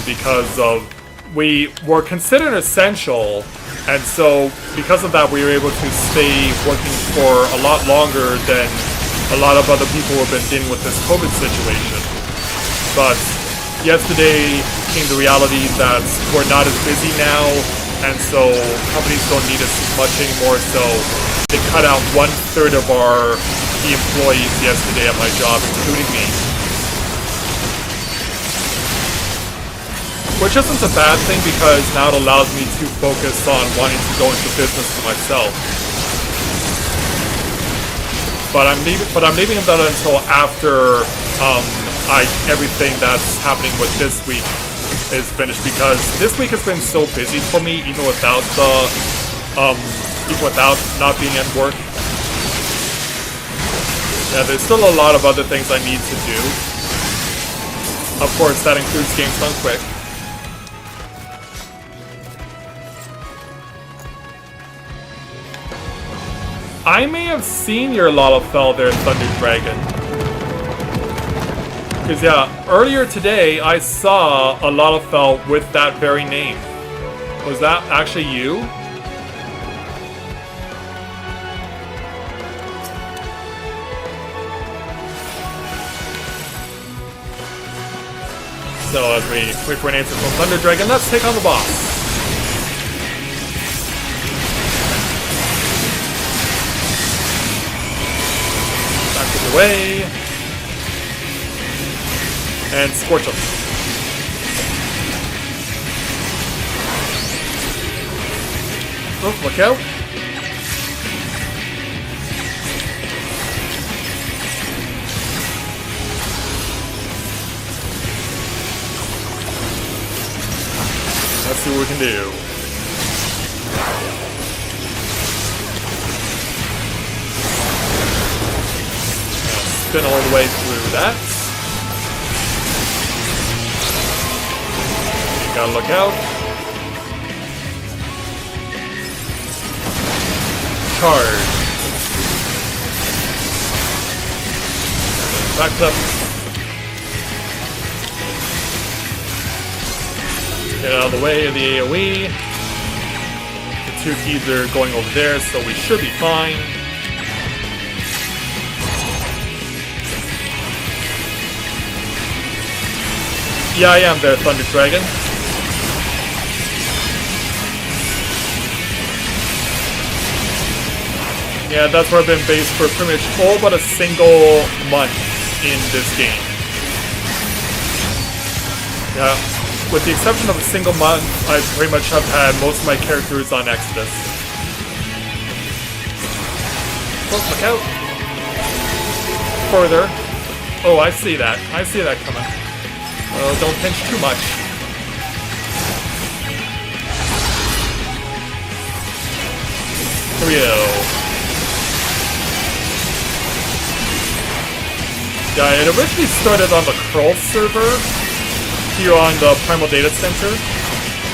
Speaker 1: because of we were considered essential, and so because of that we were able to stay working for a lot longer than a lot of other people who have been dealing with this COVID situation. But yesterday came the reality that we're not as busy now, and so companies don't need us as much anymore, so they cut out 1/3 of the employees yesterday at my job, including me. Which isn't a bad thing, because now it allows me to focus on wanting to go into business for myself. But I'm leaving that until after everything that's happening with this week is finished, because this week has been so busy for me, even without not being at work. Yeah, there's still a lot of other things I need to do. Of course, that includes games done quick. I may have seen your Lalafell there, Thunder Dragon. Because yeah, earlier today I saw a Lalafell with that very name. Was that actually you? So as we wait for an answer from Thunder Dragon, let's take on the boss. Back of the way. And scorch him. Oh, look out. Let's see what we can do. Spin all the way through that. Gotta look out. Charge. Back up. Get out of the way of the AoE. The two keys are going over there, so we should be fine. Yeah, I am there, Thunder Dragon. Yeah, that's where I've been based for pretty much all but a single month in this game. Yeah, with the exception of a single month, I pretty much have had most of my characters on Exodus. Oh, look out. Further. Oh, I see that. I see that coming. Oh, don't pinch too much. Here we go. Yeah, it originally started on the Curl server here on the Primal Data Center,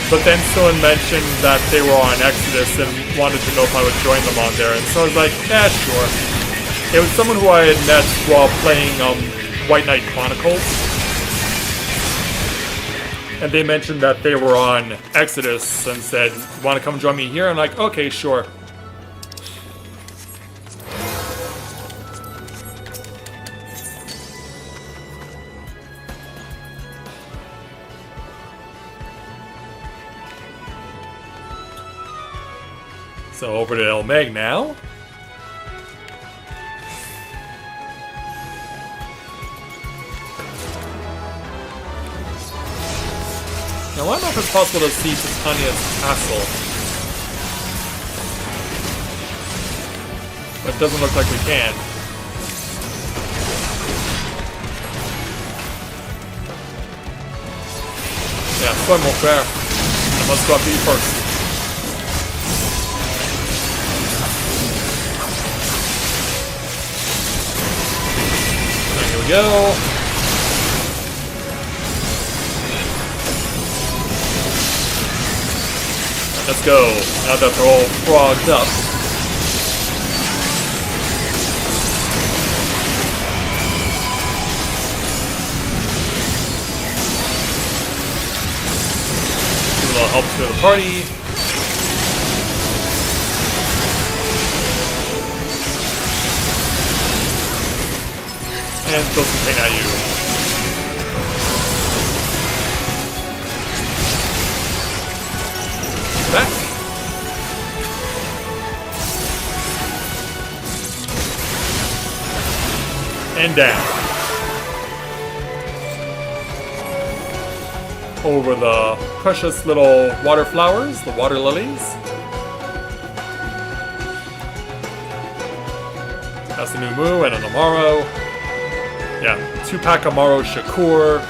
Speaker 1: but then someone mentioned that they were on Exodus and wanted to know if I would join them on there, and so I was like, yeah, sure. It was someone who I had met while playing White Knight Chronicles, and they mentioned that they were on Exodus and said, want to come join me here? I'm like, okay, sure. So over to El Meg now. Now I don't know if it's possible to see Titania's castle. But it doesn't look like we can. Yeah, swim more fair. I must go after you first. Here we go. Let's go. Now that they're all frogged up. Give a little help to the party. And throw some paint at you. Back. And down. Over the precious little water flowers, the water lilies. That's the new Moo and an Amaro. Yeah, 2-pack Amaro Shakur.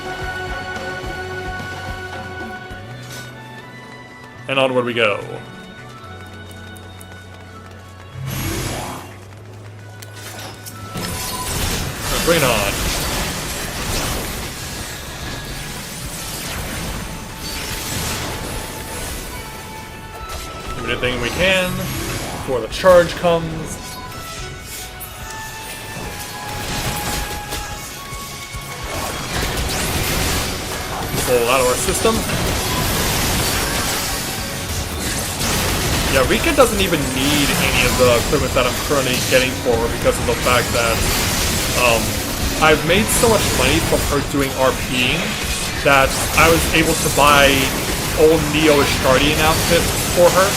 Speaker 1: And onward we go. Bring it on. Do anything we can before the charge comes. Pull out of our system. Yeah, Rika doesn't even need any of the equipment that I'm currently getting for her because of the fact that I've made so much money from her doing RPing that I was able to buy old Neo Astardian outfit for her.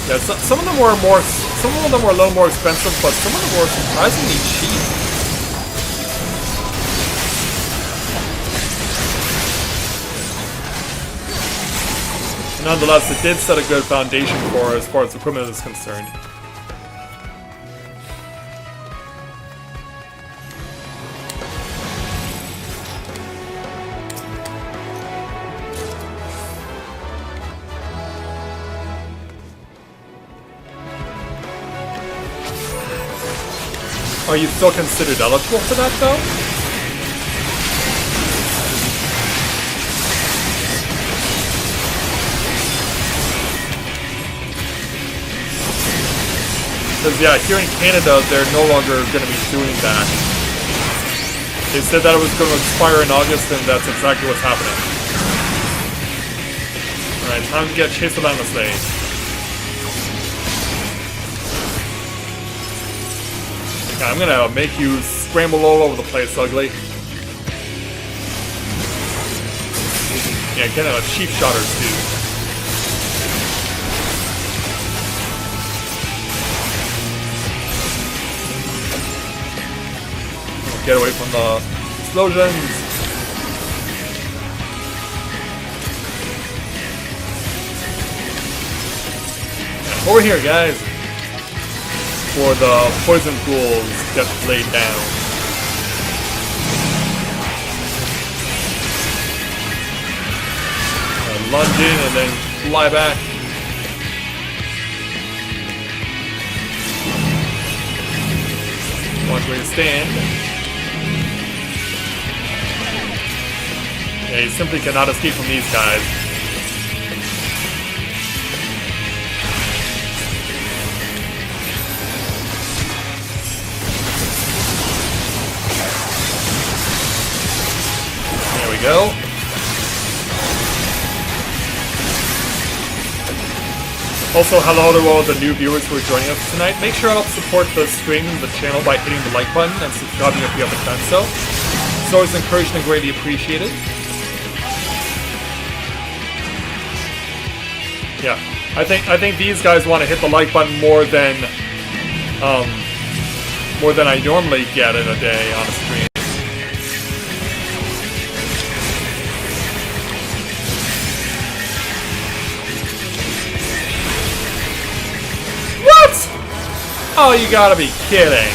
Speaker 1: Yeah, some of them were a little more expensive, but some of them were surprisingly cheap. Nonetheless, it did set a good foundation for her as far as equipment is concerned. Are you still considered eligible for that, though? Because, yeah, here in Canada, they're no longer going to be doing that. They said that it was going to expire in August, and that's exactly what's happening. Alright, time to get chased down the stage. Yeah, I'm going to make you scramble all over the place, ugly. Yeah, get a cheap shotter, too. Get away from the explosions. Yeah, over here, guys. Before the poison pools get laid down. Lunge in and then fly back. Watch where you stand. Yeah, you simply cannot escape from these guys. There we go. Also, hello to all the new viewers who are joining us tonight. Make sure to help support the stream and the channel by hitting the like button and subscribing if you haven't done so. It's always encouraged and greatly appreciated. Yeah, I think these guys want to hit the like button more than I normally get in a day on a stream. What? Oh, you gotta be kidding!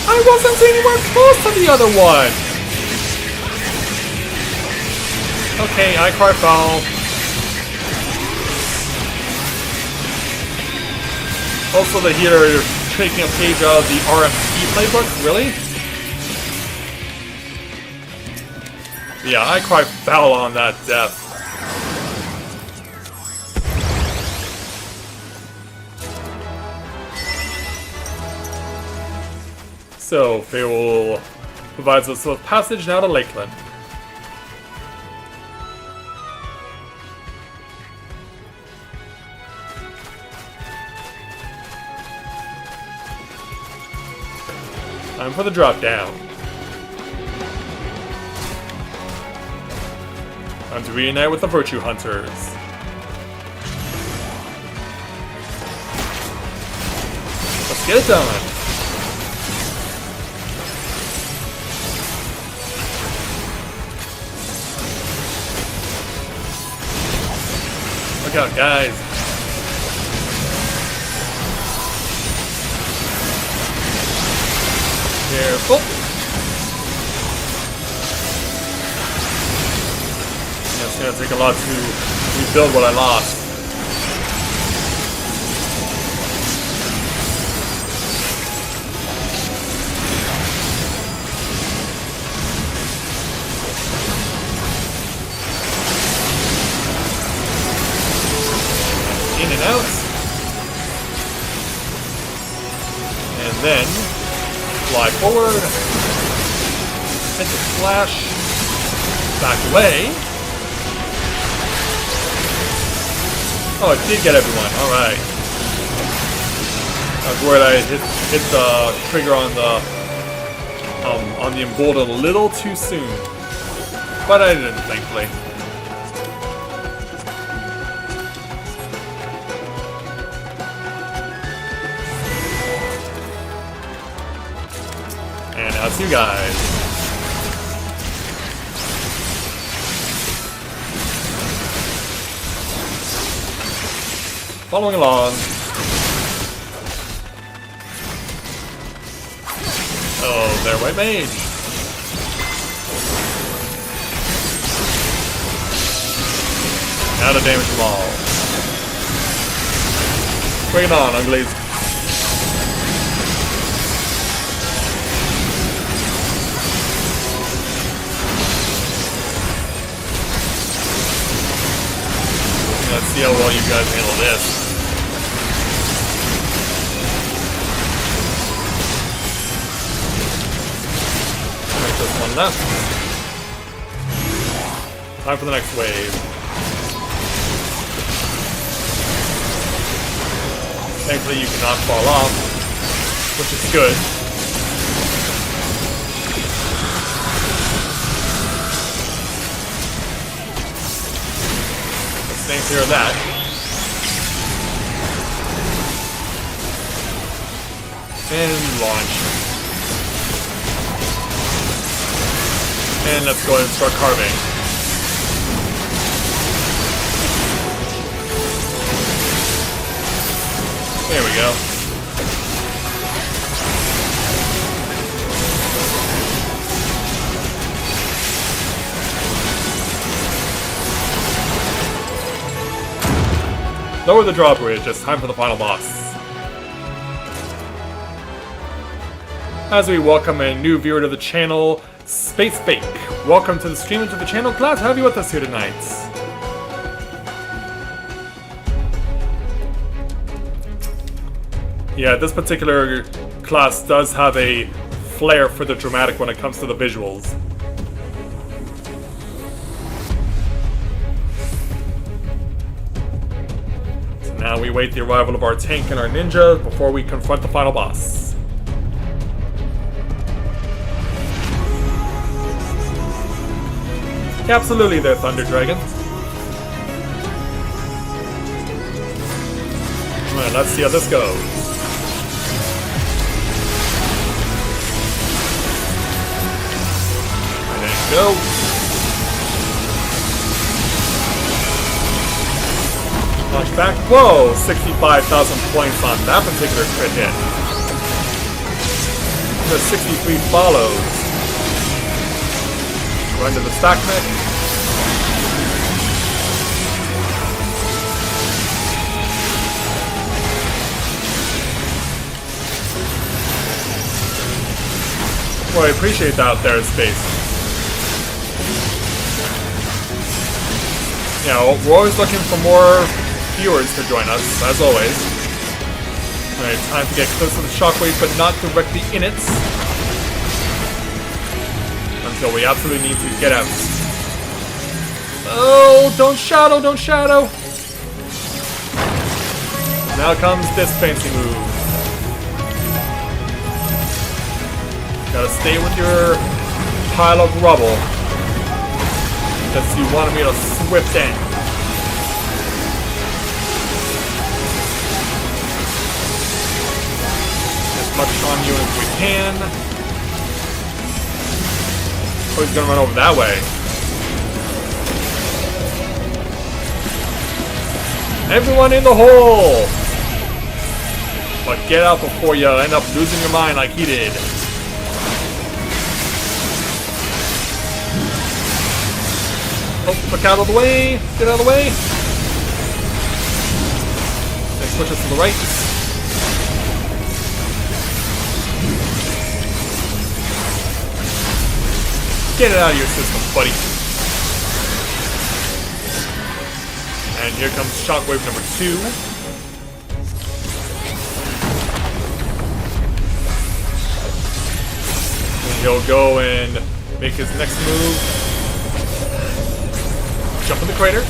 Speaker 1: I wasn't anywhere close to the other one. Okay, I cry foul. Also, the healer taking a page out of the RMP playbook. Really? Yeah, I cry foul on that death. So, Faire will provides us with passage now to Lakeland. Time for the drop down. Time to reunite with the Virtue Hunters. Let's get it done. Look out, guys. Careful. Yeah, it's gonna take a lot to rebuild what I lost. In and out. And then fly forward. Hit the splash. Back away. Oh, it did get everyone. Alright. I was worried I hit the trigger on the embolden a little too soon. But I didn't, thankfully. And now it's you guys. Following along. Oh, there, White Mage. Now to damage them all. Bring it on, Uglies. Let's see how well you guys handle this. Alright, just one left. Time for the next wave. Thankfully you cannot fall off, which is good. Staying clear of that. And launch. And let's go ahead and start carving. There we go. Lower the drawbridge, it's time for the final boss. As we welcome a new viewer to the channel, Space Bake. Welcome to the stream and to the channel. Glad to have you with us here tonight. Yeah, this particular class does have a flair for the dramatic when it comes to the visuals. Now we wait the arrival of our tank and our ninja before we confront the final boss. Absolutely there, Thunder Dragon. let's see how this goes. There you go. Launch back. Whoa! 65,000 points on that particular crit hit. The 63 follows. Run to the stack mech. Well, I appreciate that out there in space. You know, we're always looking for more viewers to join us, as always. Alright, time to get close to the shockwave, but not directly in it. Until we absolutely need to get out. Oh, don't shadow, don't shadow! Now comes this fancy move. Gotta stay with your pile of rubble. Because you wanted me to swift in. As much on you as we can. Oh, he's gonna run over that way. Everyone in the hole! But get out before you end up losing your mind like he did. Oh, look out of the way! Get out of the way! Then switch us to the right. Get it out of your system, buddy. And here comes shockwave number 2. And he'll go and make his next move. Jump in the crater.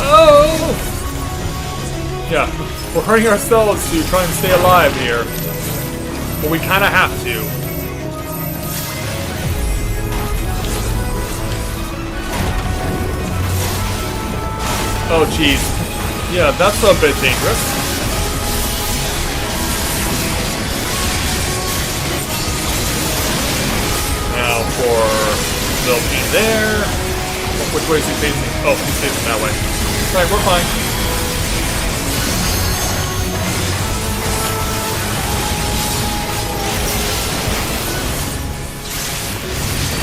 Speaker 1: Oh! Yeah, we're hurting ourselves to try and stay alive here. But we kind of have to. Oh, jeez. Yeah, that's a bit dangerous. For little pain there. Which way is he facing? Oh, he's facing that way. Alright, we're fine.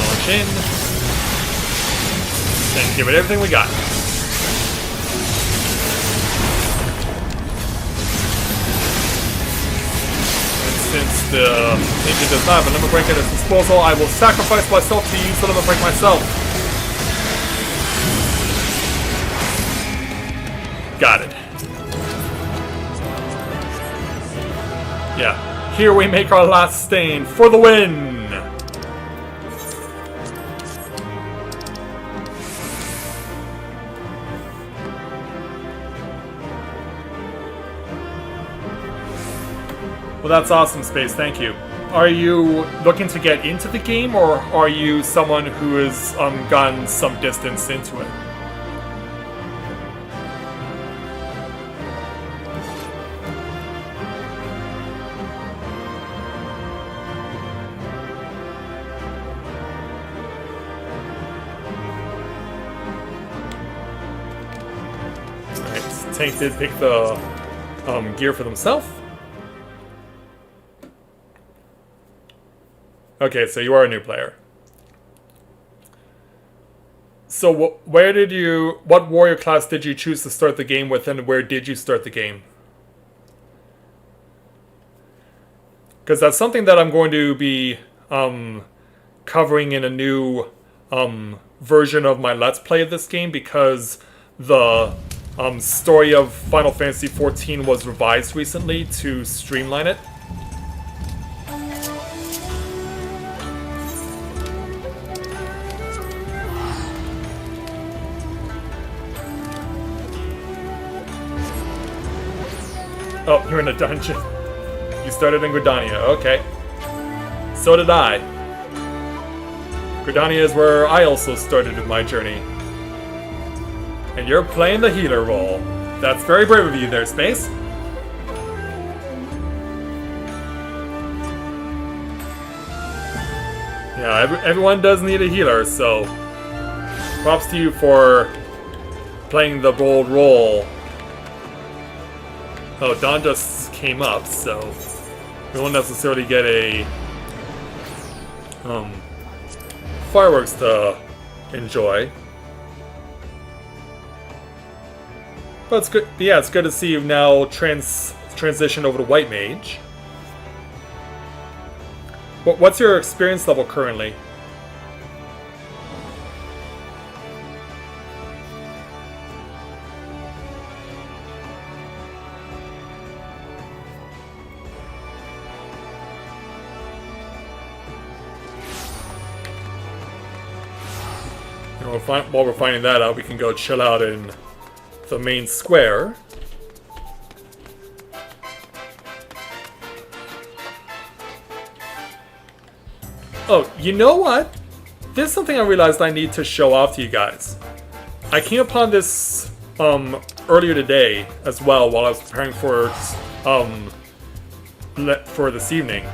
Speaker 1: Launch in. And give it everything we got. Since the Mage does not have a limit break at his disposal, I will sacrifice myself to use the limit break myself. Got it. Yeah. Here we make our last stain for the win! Well, that's awesome, Space. Thank you. Are you looking to get into the game, or are you someone who has gotten some distance into it? Alright, Tank did pick the gear for themselves. Okay, so you are a new player. So what warrior class did you choose to start the game with, and where did you start the game? Because that's something that I'm going to be covering in a new version of my Let's Play of this game, because the story of Final Fantasy XIV was revised recently to streamline it. Oh, you're in a dungeon. You started in Gridania, okay. So did I. Gridania is where I also started my journey. And you're playing the healer role. That's very brave of you there, Space. Yeah, everyone does need a healer, so props to you for playing the bold role. Oh, Dawn just came up, so we won't necessarily get a fireworks to enjoy. But it's good. Yeah, it's good to see you've now transitioned over to White Mage. What's your experience level currently? While we're finding that out, we can go chill out in the main square. Oh, you know what? There's something I realized I need to show off to you guys. I came upon this earlier today as well while I was preparing for this evening.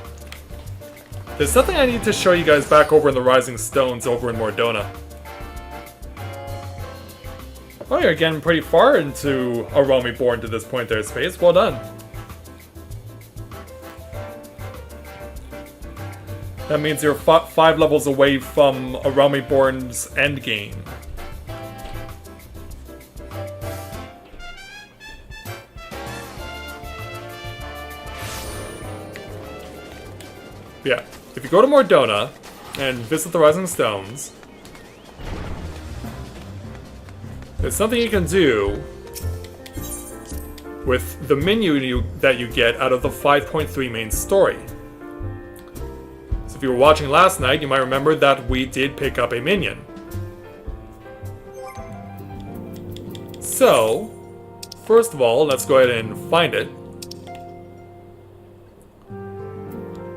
Speaker 1: There's something I need to show you guys back over in the Rising Stones over in Mordona. Oh, you're getting pretty far into A Realm Reborn to this point there, Space. Well done. That means you're 5 levels away from A Realm Reborn's endgame. Yeah, if you go to Mordona and visit the Rising Stones, there's something you can do with the menu that you get out of the 5.3 main story. So if you were watching last night, you might remember that we did pick up a minion. So, first of all, let's go ahead and find it.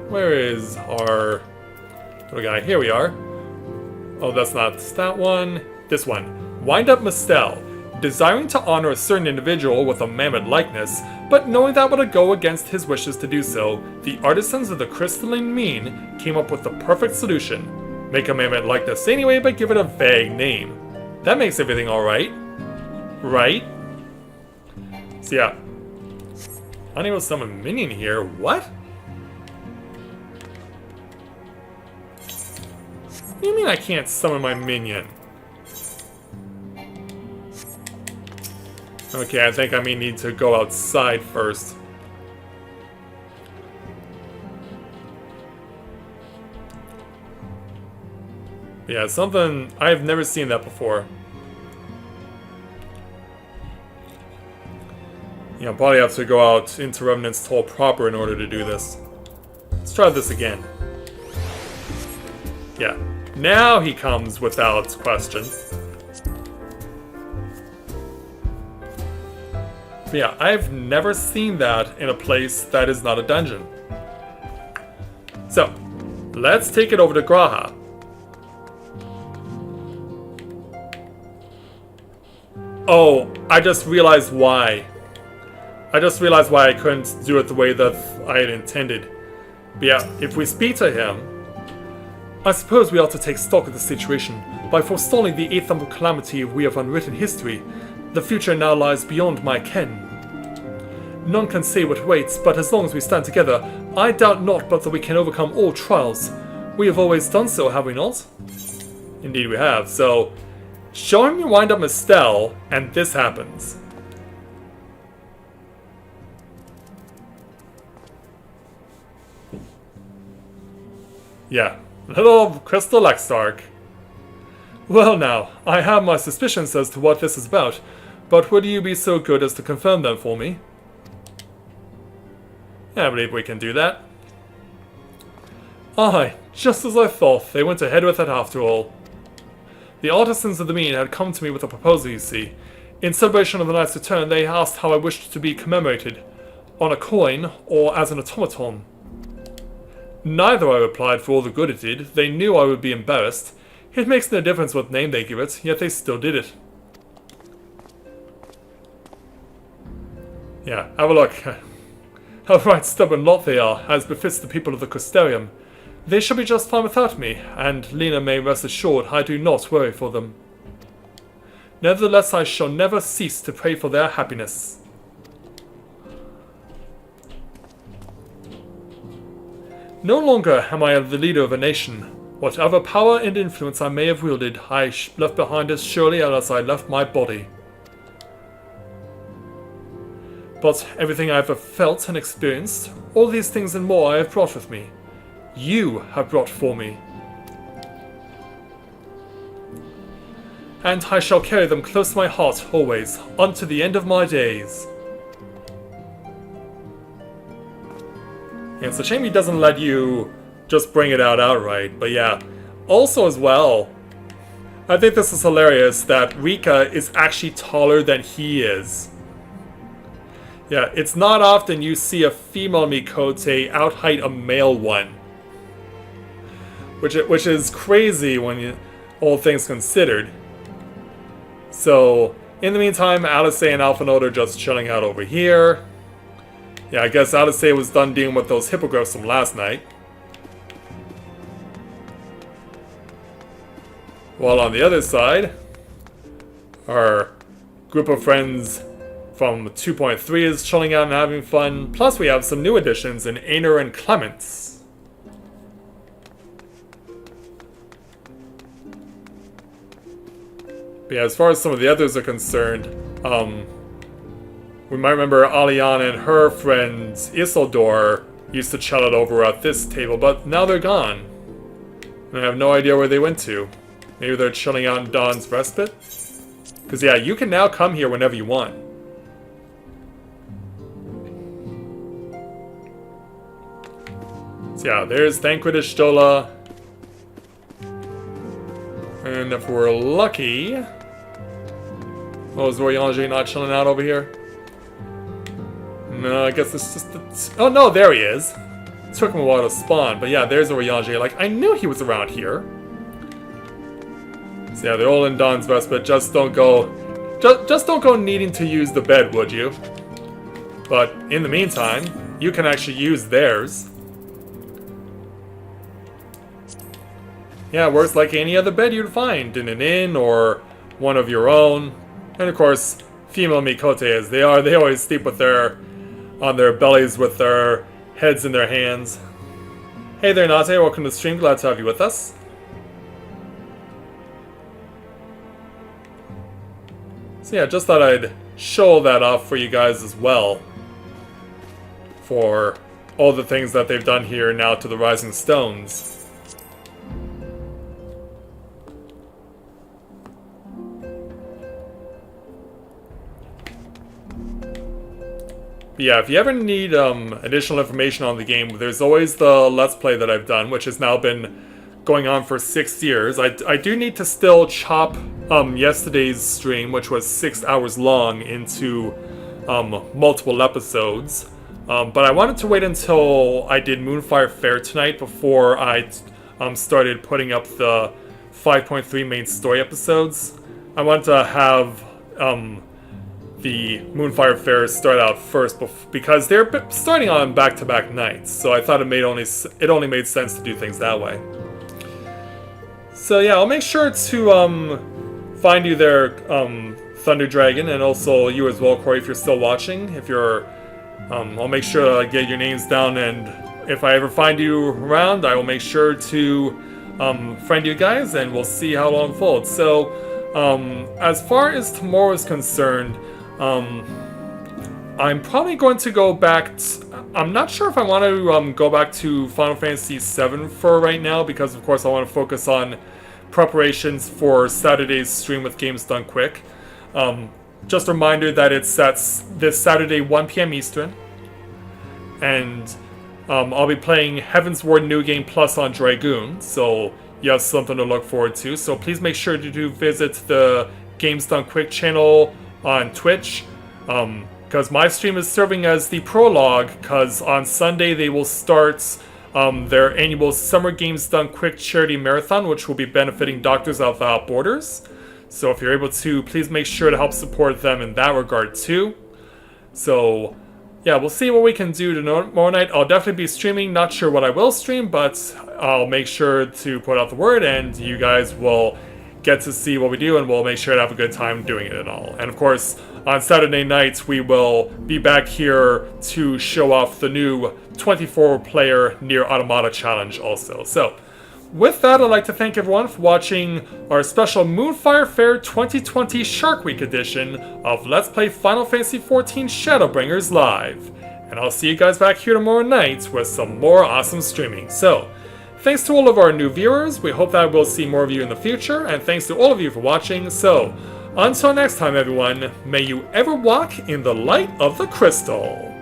Speaker 1: Where is our... What do we got? Here we are. Oh, that's not that one. This one. Wind Up Mistel, desiring to honor a certain individual with a mammoth likeness, but knowing that would go against his wishes to do so, the artisans of the Crystalline Mean came up with the perfect solution. Make a mammoth likeness anyway, but give it a vague name. That makes everything alright. Right? So yeah. Unable to summon a minion here. What? What do you mean I can't summon my minion? Okay, I think I may need to go outside first. Yeah, something... I've never seen that before. Yeah, I'll probably have to go out into Revenant's Toll proper in order to do this. Let's try this again. Yeah. Now he comes without question. But yeah, I've never seen that in a place that is not a dungeon. So, let's take it over to Graha. Oh, I just realized why. I couldn't do it the way that I had intended. But yeah, if we speak to him... I suppose we ought to take stock of the situation. By forestalling the 8th calamity we have unwritten history, the future now lies beyond my ken. None can say what waits, but as long as we stand together, I doubt not but that we can overcome all trials. We have always done so, have we not? Indeed we have, so... Show him you wind up Mistel, and this happens. Yeah, little Crystal Exarch. Well now, I have my suspicions as to what this is about, but would you be so good as to confirm them for me? Yeah, I believe we can do that. Aye, just as I thought, they went ahead with it after all. The artisans of the Mean had come to me with a proposal, you see. In celebration of the knight's return, they asked how I wished to be commemorated. On a coin, or as an automaton. Neither, I replied, for all the good it did. They knew I would be embarrassed. It makes no difference what name they give it, yet they still did it.
Speaker 2: Yeah, have a look. How right stubborn lot they are, as befits the people of the Custarium. They shall be just fine without me, and Lena may rest assured I do not worry for them. Nevertheless, I shall never cease to pray for their happiness. No longer am I the leader of a nation. Whatever power and influence I may have wielded, I left behind as surely as I left my body. But everything I have ever felt and experienced, all these things and more I have brought with me. You have brought for me. And I shall carry them close to my heart always, unto the end of my days. Yeah, it's a shame he doesn't let you just bring it out outright, but yeah. Also as well, I think this is hilarious that Rika is actually taller than he is. Yeah, it's not often you see a female Mikote out-height a male one. Which is crazy when all things considered. So, in the meantime, Alice and Alphinaud are just chilling out over here. Yeah, I guess Alice was done dealing with those hippogriffs from last night. While on the other side, our group of friends from 2.3 is chilling out and having fun. Plus, we have some new additions in Aner and Clements. But yeah, as far as some of the others are concerned, we might remember Aliana and her friend Isildur used to chill it over at this table, but now they're gone. And I have no idea where they went to. Maybe they're chilling out in Dawn's Respite? Because yeah, you can now come here whenever you want. So yeah, there's Thancred Ishtola. And if we're lucky... Oh, is Royanger not chilling out over here? No, I guess it's just... Oh no, there he is. It took him a while to spawn, but yeah, there's Royanger. Like, I knew he was around here. So yeah, they're all in Dawn's Respite. Just don't go... Just don't go needing to use the bed, would you? But in the meantime, you can actually use theirs. Yeah, it works like any other bed you'd find in an inn or one of your own. And of course, female Mikote they always sleep with on their bellies with their heads in their hands. Hey there, Nate, welcome to the stream, glad to have you with us. So yeah, just thought I'd show that off for you guys as well. For all the things that they've done here now to the Rising Stones. Yeah, if you ever need additional information on the game, there's always the Let's Play that I've done, which has now been going on for 6 years. I do need to still chop yesterday's stream, which was 6 hours long, into multiple episodes. But I wanted to wait until I did Moonfire Faire tonight before I started putting up the 5.3 main story episodes. I wanted to have... the Moonfire Faire start out first because they're starting on back-to-back nights, so I thought it only made sense to do things that way. So yeah, I'll make sure to find you there, Thunder Dragon, and also you as well, Corey, if you're still watching. If you're, I'll make sure to get your names down, and if I ever find you around, I will make sure to friend you guys, and we'll see how it unfolds. So, as far as tomorrow is concerned, I'm probably going to go back I'm not sure if I want to go back to Final Fantasy VII for right now, because of course I want to focus on preparations for Saturday's stream with Games Done Quick. Just a reminder that it's this Saturday 1 PM Eastern, and I'll be playing Heaven's Ward New Game Plus on Dragoon, so you have something to look forward to. So please make sure to visit the Games Done Quick channel on Twitch, because my stream is serving as the prologue, because on Sunday they will start their annual Summer Games Done Quick charity marathon, which will be benefiting Doctors Without Borders. So if you're able to, please make sure to help support them in that regard too.
Speaker 1: So, yeah, we'll see what we can do tomorrow night. I'll definitely be streaming. Not sure what I will stream, but I'll make sure to put out the word, and you guys will get to see what we do, and we'll make sure to have a good time doing it and all. And of course, on Saturday nights, we will be back here to show off the new 24-player Nier Automata challenge also. So, with that, I'd like to thank everyone for watching our special Moonfire Faire 2020 Shark Week edition of Let's Play Final Fantasy XIV Shadowbringers Live. And I'll see you guys back here tomorrow night with some more awesome streaming. So, thanks to all of our new viewers, we hope that we'll see more of you in the future, and thanks to all of you for watching. So, until next time everyone, may you ever walk in the light of the crystal.